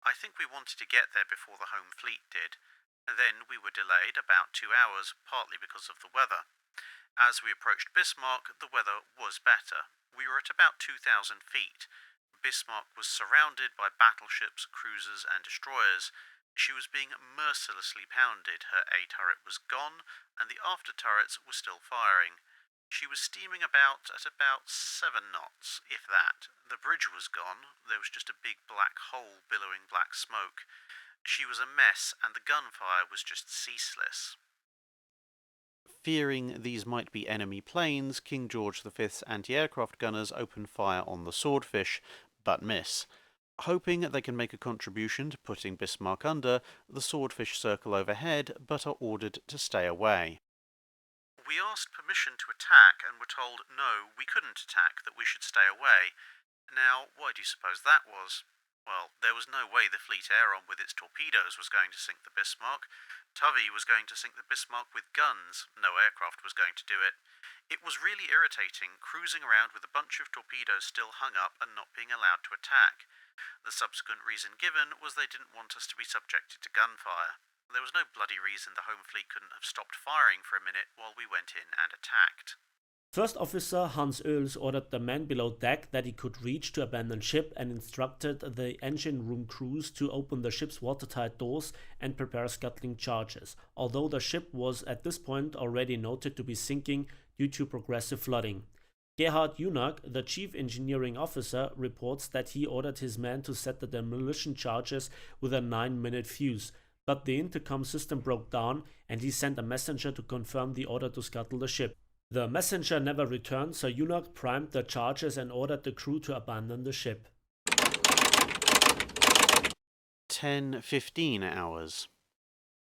I think we wanted to get there before the home fleet did. Then we were delayed about 2 hours, partly because of the weather. As we approached Bismarck, the weather was better. We were at about 2,000 feet. Bismarck was surrounded by battleships, cruisers, and destroyers. She was being mercilessly pounded. Her A turret was gone, and the after turrets were still firing. She was steaming about at about 7 knots, if that. The bridge was gone. There was just a big black hole billowing black smoke. She was a mess, and the gunfire was just ceaseless." Fearing these might be enemy planes, King George V's anti-aircraft gunners open fire on the Swordfish, but miss. Hoping they can make a contribution to putting Bismarck under, the Swordfish circle overhead, but are ordered to stay away. "We asked permission to attack and were told no, we couldn't attack, that we should stay away. Now, why do you suppose that was? Well, there was no way the Fleet Aeron with its torpedoes was going to sink the Bismarck. Tovey was going to sink the Bismarck with guns. No aircraft was going to do it. It was really irritating, cruising around with a bunch of torpedoes still hung up and not being allowed to attack. The subsequent reason given was they didn't want us to be subjected to gunfire. There was no bloody reason the home fleet couldn't have stopped firing for a minute while we went in and attacked." First Officer Hans Oehls ordered the men below deck that he could reach to abandon ship and instructed the engine room crews to open the ship's watertight doors and prepare scuttling charges, although the ship was at this point already noted to be sinking due to progressive flooding. Gerhard Junak, the chief engineering officer, reports that he ordered his men to set the demolition charges with a 9-minute fuse, but the intercom system broke down and he sent a messenger to confirm the order to scuttle the ship. The messenger never returned, so Junak primed the charges and ordered the crew to abandon the ship. 10-15 hours.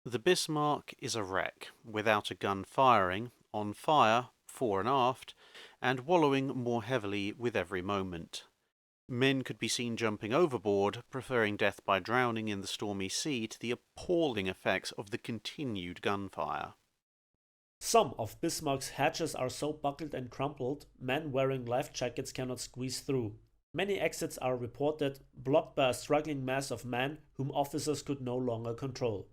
The Bismarck is a wreck, without a gun firing, on fire, fore and aft, and wallowing more heavily with every moment. Men could be seen jumping overboard, preferring death by drowning in the stormy sea to the appalling effects of the continued gunfire. Some of Bismarck's hatches are so buckled and crumpled, men wearing life jackets cannot squeeze through. Many exits are reported, blocked by a struggling mass of men whom officers could no longer control.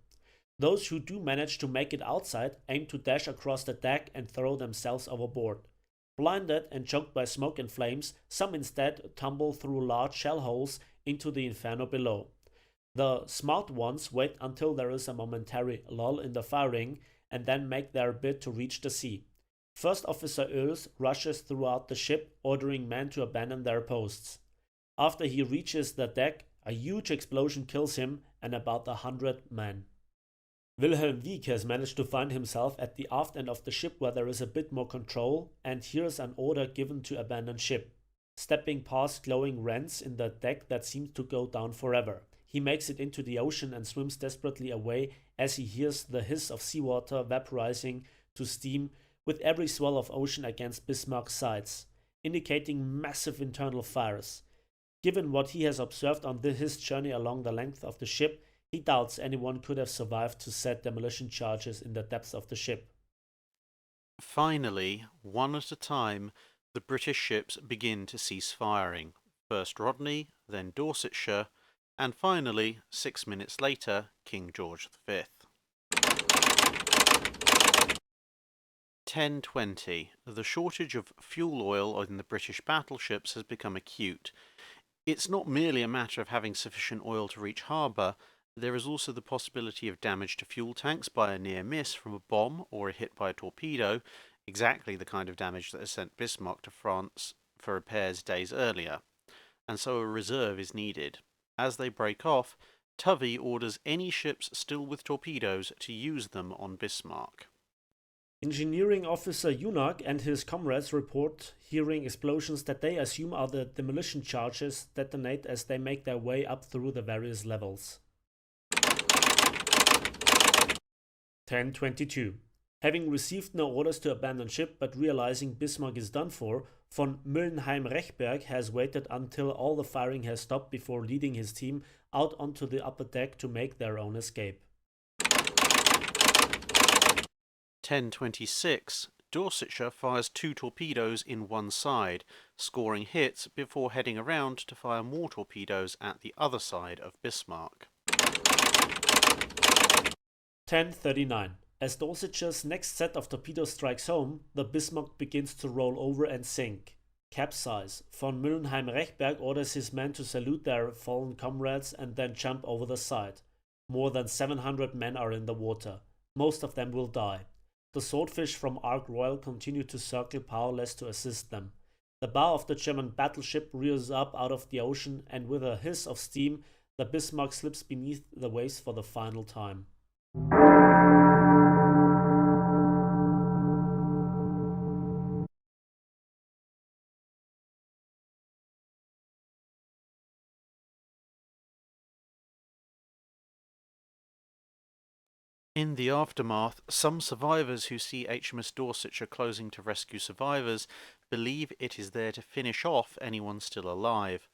Those who do manage to make it outside aim to dash across the deck and throw themselves overboard. Blinded and choked by smoke and flames, some instead tumble through large shell holes into the inferno below. The smart ones wait until there is a momentary lull in the firing and then make their bid to reach the sea. First Officer Oehls rushes throughout the ship, ordering men to abandon their posts. After he reaches the deck, a huge explosion kills him and about 100 men. Wilhelm Wieck has managed to find himself at the aft end of the ship where there is a bit more control, and hears an order given to abandon ship. Stepping past glowing rents in the deck that seem to go down forever, he makes it into the ocean and swims desperately away as he hears the hiss of seawater vaporizing to steam with every swell of ocean against Bismarck's sides, indicating massive internal fires. Given what he has observed on his journey along the length of the ship, he doubts anyone could have survived to set demolition charges in the depths of the ship. Finally, one at a time, The British ships begin to cease firing, first Rodney, then Dorsetshire, and finally, 6 minutes later, King George V. 1020. The shortage of fuel oil in the British battleships has become acute. It's not merely a matter of having sufficient oil to reach harbour, there is also the possibility of damage to fuel tanks by a near miss from a bomb or a hit by a torpedo, exactly the kind of damage that has sent Bismarck to France for repairs days earlier, and so a reserve is needed. As they break off, Tovey orders any ships still with torpedoes to use them on Bismarck. Engineering officer Unak and his comrades report hearing explosions that they assume are the demolition charges detonate as they make their way up through the various levels. 1022. Having received no orders to abandon ship but realizing Bismarck is done for, von Müllenheim-Rechberg has waited until all the firing has stopped before leading his team out onto the upper deck to make their own escape. 1026. Dorsetshire fires 2 torpedoes in one side, scoring hits before heading around to fire more torpedoes at the other side of Bismarck. 1039. As Dorsetshire's next set of torpedoes strikes home, the Bismarck begins to roll over and sink. Capsize. Von Müllenheim-Rechberg orders his men to salute their fallen comrades and then jump over the side. More than 700 men are in the water. Most of them will die. The swordfish from Ark Royal continue to circle powerless to assist them. The bow of the German battleship rears up out of the ocean, and with a hiss of steam, the Bismarck slips beneath the waves for the final time. In the aftermath, some survivors who see HMS Dorsetshire closing to rescue survivors believe it is there to finish off anyone still alive.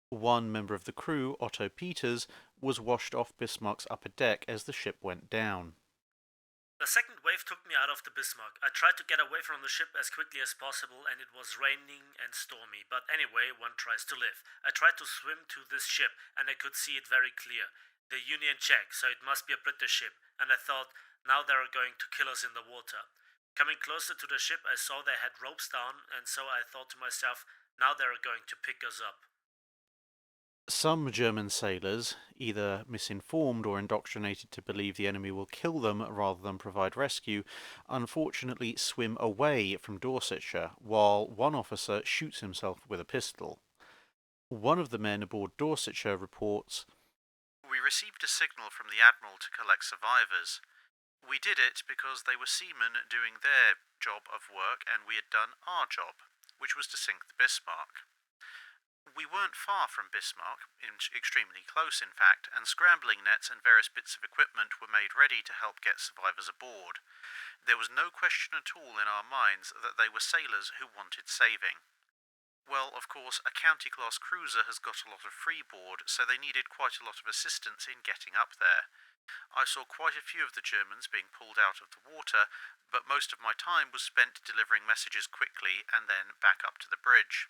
One member of the crew, Otto Peters, was washed off Bismarck's upper deck as the ship went down. The second wave took me out of the Bismarck. I tried to get away from the ship as quickly as possible, and it was raining and stormy. But anyway, one tries to live. I tried to swim to this ship, and I could see it very clear. The Union Jack, so it must be a British ship, and I thought, now they are going to kill us in the water. Coming closer to the ship, I saw they had ropes down, and so I thought to myself, now they are going to pick us up. Some German sailors, either misinformed or indoctrinated to believe the enemy will kill them rather than provide rescue, unfortunately swim away from Dorsetshire, while one officer shoots himself with a pistol. One of the men aboard Dorsetshire reports, "We received a signal from the Admiral to collect survivors. We did it because they were seamen doing their job of work and we had done our job, which was to sink the Bismarck. We weren't far from Bismarck, extremely close in fact, and scrambling nets and various bits of equipment were made ready to help get survivors aboard. There was no question at all in our minds that they were sailors who wanted saving. Well, of course, a county-class cruiser has got a lot of freeboard, so they needed quite a lot of assistance in getting up there. I saw quite a few of the Germans being pulled out of the water, but most of my time was spent delivering messages quickly and then back up to the bridge.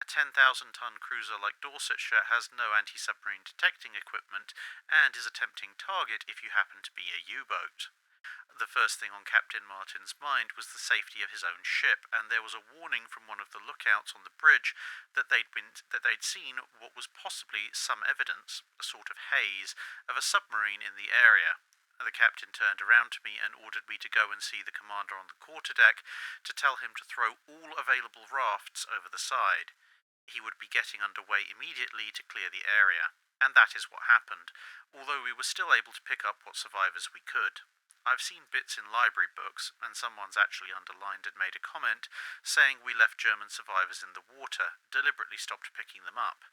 A 10,000-ton cruiser like Dorsetshire has no anti-submarine detecting equipment and is a tempting target if you happen to be a U-boat. The first thing on Captain Martin's mind was the safety of his own ship, and there was a warning from one of the lookouts on the bridge that they'd seen what was possibly some evidence, a sort of haze, of a submarine in the area. The captain turned around to me and ordered me to go and see the commander on the quarterdeck to tell him to throw all available rafts over the side. He would be getting underway immediately to clear the area, and that is what happened, although we were still able to pick up what survivors we could. I've seen bits in library books, and someone's actually underlined and made a comment saying we left German survivors in the water, deliberately stopped picking them up.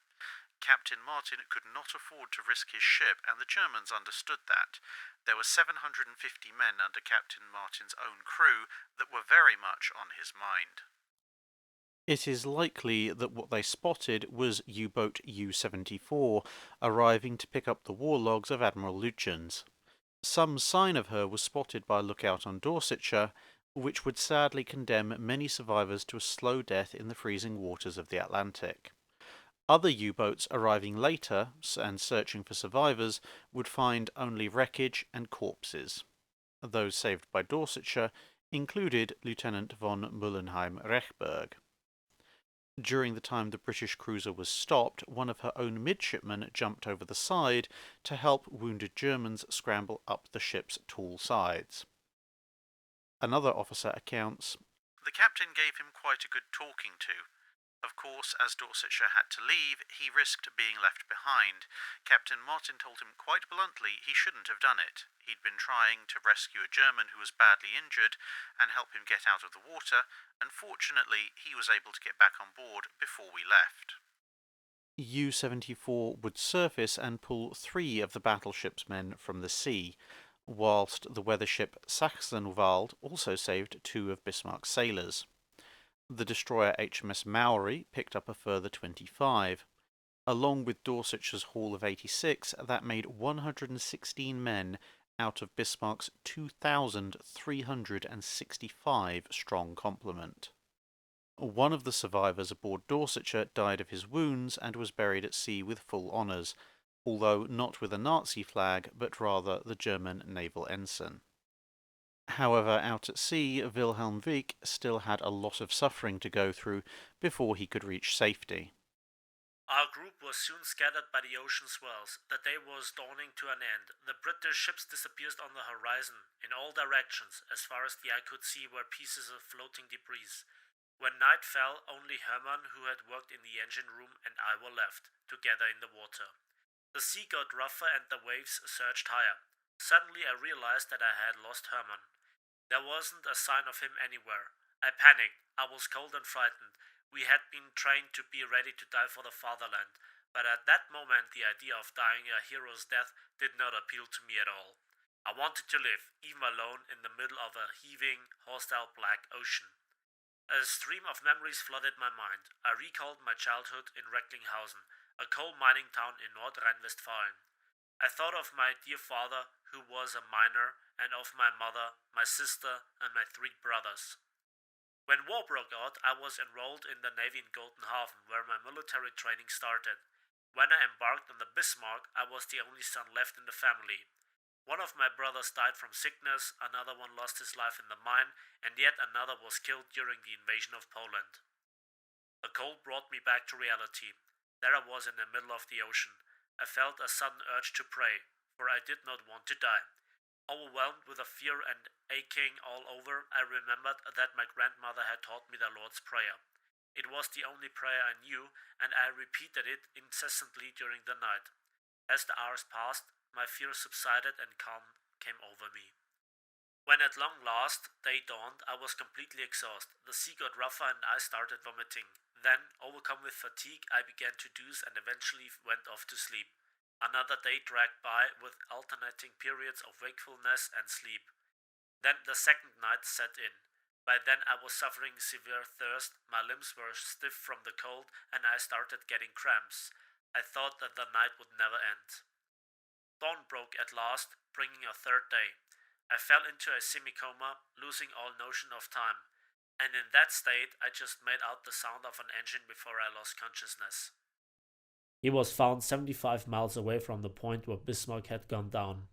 Captain Martin could not afford to risk his ship, and the Germans understood that. There were 750 men under Captain Martin's own crew that were very much on his mind. It is likely that what they spotted was U-boat U-74, arriving to pick up the war logs of Admiral Lütjens. Some sign of her was spotted by a lookout on Dorsetshire, which would sadly condemn many survivors to a slow death in the freezing waters of the Atlantic. Other U-boats arriving later and searching for survivors would find only wreckage and corpses. Those saved by Dorsetshire included Lieutenant von Mullenheim-Rechberg. During the time the British cruiser was stopped, one of her own midshipmen jumped over the side to help wounded Germans scramble up the ship's tall sides. Another officer accounts, "The captain gave him quite a good talking to. Of course, as Dorsetshire had to leave, he risked being left behind. Captain Martin told him quite bluntly he shouldn't have done it. He'd been trying to rescue a German who was badly injured and help him get out of the water, and fortunately he was able to get back on board before we left." U-74 would surface and pull 3 of the battleship's men from the sea, whilst the weather ship Sachsenwald also saved 2 of Bismarck's sailors. The destroyer HMS Maori picked up a further 25. Along with Dorsetshire's haul of 86, that made 116 men out of Bismarck's 2,365 strong complement. One of the survivors aboard Dorsetshire died of his wounds and was buried at sea with full honours, although not with a Nazi flag, but rather the German naval ensign. However, out at sea, Wilhelm Wieck still had a lot of suffering to go through before he could reach safety. Our group was soon scattered by the ocean swells. The day was dawning to an end. The British ships disappeared on the horizon, in all directions. As far as the eye could see were pieces of floating debris. When night fell, only Hermann, who had worked in the engine room, and I were left, together in the water. The sea got rougher and the waves surged higher. Suddenly I realized that I had lost Hermann. There wasn't a sign of him anywhere. I panicked. I was cold and frightened. We had been trained to be ready to die for the fatherland, but at that moment the idea of dying a hero's death did not appeal to me at all. I wanted to live, even alone, in the middle of a heaving, hostile black ocean. A stream of memories flooded my mind. I recalled my childhood in Recklinghausen, a coal mining town in North Rhine-Westphalia. I thought of my dear father, who was a miner, and of my mother, my sister, and my 3 brothers. When war broke out, I was enrolled in the Navy in Goldenhaven, where my military training started. When I embarked on the Bismarck, I was the only son left in the family. One of my brothers died from sickness, another one lost his life in the mine, and yet another was killed during the invasion of Poland. The cold brought me back to reality. There I was in the middle of the ocean. I felt a sudden urge to pray, for I did not want to die. Overwhelmed with a fear and aching all over, I remembered that my grandmother had taught me the Lord's Prayer. It was the only prayer I knew, and I repeated it incessantly during the night. As the hours passed, my fear subsided and calm came over me. When at long last day dawned, I was completely exhausted. The sea got rougher and I started vomiting. Then, overcome with fatigue, I began to doze and eventually went off to sleep. Another day dragged by with alternating periods of wakefulness and sleep. Then the second night set in. By then I was suffering severe thirst, my limbs were stiff from the cold, and I started getting cramps. I thought that the night would never end. Dawn broke at last, bringing a third day. I fell into a semi-coma, losing all notion of time. And in that state, I just made out the sound of an engine before I lost consciousness. He was found 75 miles away from the point where Bismarck had gone down.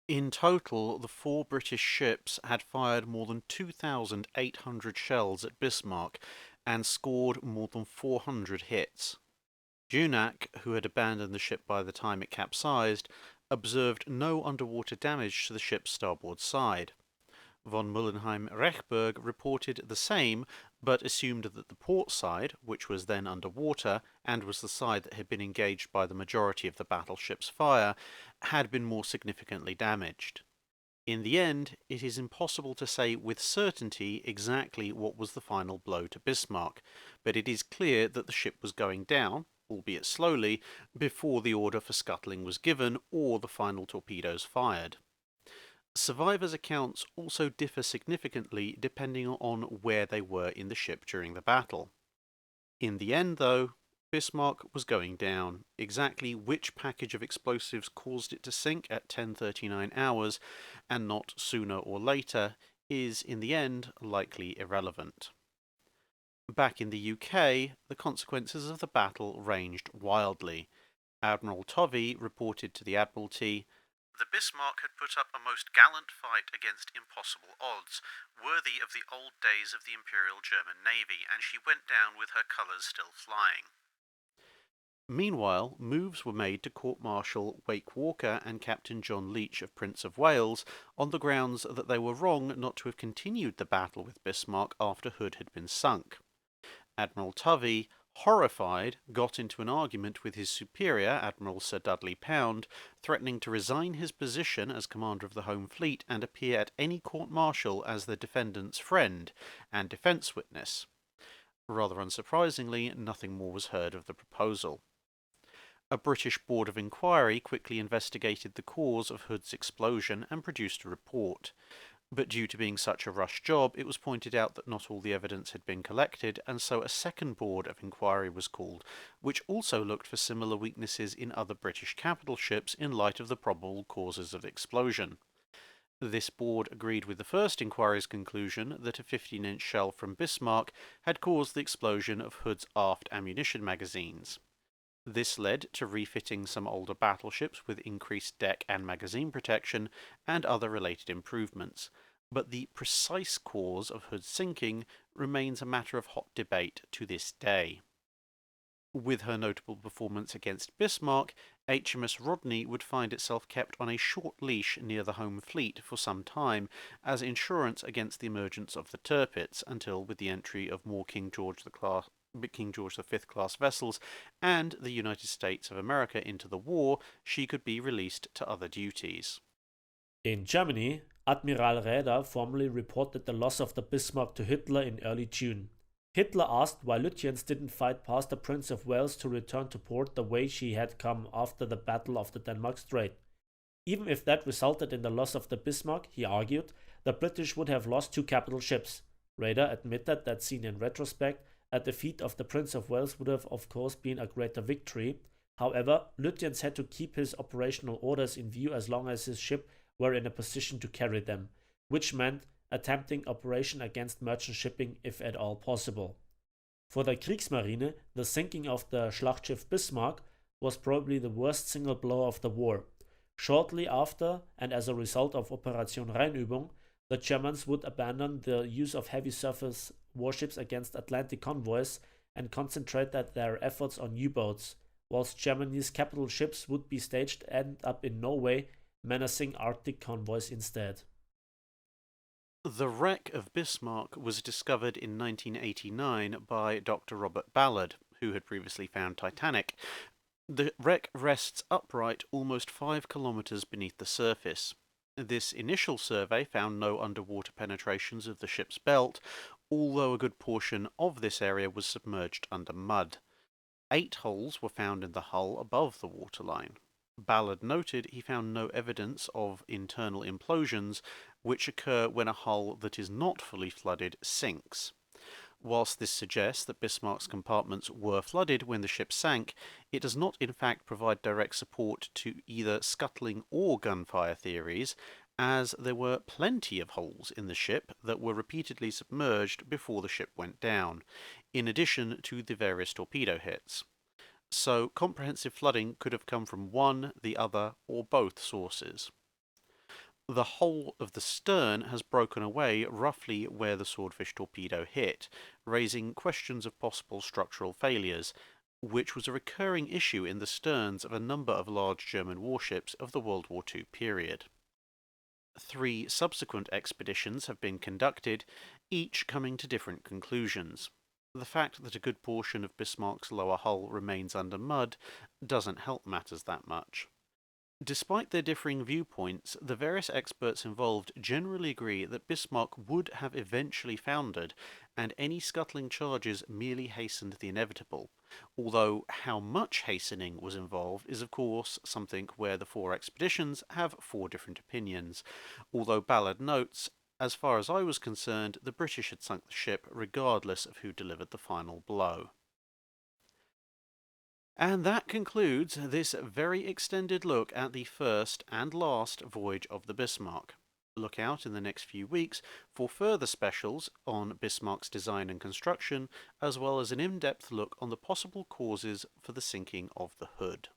In total, the 4 British ships had fired more than 2,800 shells at Bismarck and scored more than 400 hits. Junak, who had abandoned the ship by the time it capsized, observed no underwater damage to the ship's starboard side. Von Mullenheim-Rechberg reported the same, but assumed that the port side, which was then underwater, and was the side that had been engaged by the majority of the battleship's fire, had been more significantly damaged. In the end, it is impossible to say with certainty exactly what was the final blow to Bismarck, but it is clear that the ship was going down, albeit slowly, before the order for scuttling was given or the final torpedoes fired. Survivors' accounts also differ significantly depending on where they were in the ship during the battle. In the end, though, Bismarck was going down. Exactly which package of explosives caused it to sink at 10:39 hours, and not sooner or later, is in the end likely irrelevant. Back in the UK, the consequences of the battle ranged wildly. Admiral Tovey reported to the Admiralty, "The Bismarck had put up a most gallant fight against impossible odds, worthy of the old days of the Imperial German Navy, and she went down with her colours still flying." Meanwhile, moves were made to court-martial Wake Walker and Captain John Leach of Prince of Wales on the grounds that they were wrong not to have continued the battle with Bismarck after Hood had been sunk. Admiral Tovey, horrified, got into an argument with his superior, Admiral Sir Dudley Pound, threatening to resign his position as commander of the Home Fleet and appear at any court-martial as the defendant's friend and defence witness. Rather unsurprisingly, nothing more was heard of the proposal. A British Board of Inquiry quickly investigated the cause of Hood's explosion and produced a report. But due to being such a rush job, it was pointed out that not all the evidence had been collected, and so a second Board of Inquiry was called, which also looked for similar weaknesses in other British capital ships in light of the probable causes of the explosion. This board agreed with the first inquiry's conclusion that a 15-inch shell from Bismarck had caused the explosion of Hood's aft ammunition magazines. This led to refitting some older battleships with increased deck and magazine protection and other related improvements, but the precise cause of Hood's sinking remains a matter of hot debate to this day. With her notable performance against Bismarck, HMS Rodney would find itself kept on a short leash near the home fleet for some time as insurance against the emergence of the Tirpitz, until with the entry of more King George V class vessels and the United States of America into the war, she could be released to other duties. In Germany, Admiral Räder formally reported the loss of the Bismarck to Hitler in early June. Hitler asked why Lutyens didn't fight past the Prince of Wales to return to port the way she had come after the Battle of the Denmark Strait. Even if that resulted in the loss of the Bismarck, he argued, the British would have lost two capital ships. Räder admitted that, seen in retrospect, a defeat of the Prince of Wales would have of course been a greater victory. However, Lutyens had to keep his operational orders in view as long as his ship were in a position to carry them, which meant attempting operation against merchant shipping if at all possible. For the Kriegsmarine, the sinking of the Schlachtschiff Bismarck was probably the worst single blow of the war. Shortly after, and as a result of Operation Rheinübung, the Germans would abandon the use of heavy surface warships against Atlantic convoys and concentrated their efforts on U-boats, whilst Germany's capital ships would be staged and up in Norway, menacing Arctic convoys instead. The wreck of Bismarck was discovered in 1989 by Dr. Robert Ballard, who had previously found Titanic. The wreck rests upright almost 5 kilometres beneath the surface. This initial survey found no underwater penetrations of the ship's belt, although a good portion of this area was submerged under mud. 8 holes were found in the hull above the waterline. Ballard noted he found no evidence of internal implosions, which occur when a hull that is not fully flooded sinks. Whilst this suggests that Bismarck's compartments were flooded when the ship sank, it does not in fact provide direct support to either scuttling or gunfire theories, as there were plenty of holes in the ship that were repeatedly submerged before the ship went down, in addition to the various torpedo hits. So comprehensive flooding could have come from one, the other, or both sources. The whole of the stern has broken away roughly where the Swordfish torpedo hit, raising questions of possible structural failures, which was a recurring issue in the sterns of a number of large German warships of the World War II period. 3 subsequent expeditions have been conducted, each coming to different conclusions. The fact that a good portion of Bismarck's lower hull remains under mud doesn't help matters that much. Despite their differing viewpoints, the various experts involved generally agree that Bismarck would have eventually foundered, and any scuttling charges merely hastened the inevitable, although how much hastening was involved is of course something where the 4 expeditions have 4 different opinions, although Ballard notes, as far as I was concerned, the British had sunk the ship regardless of who delivered the final blow. And that concludes this very extended look at the first and last voyage of the Bismarck. Look out in the next few weeks for further specials on Bismarck's design and construction, as well as an in-depth look on the possible causes for the sinking of the Hood.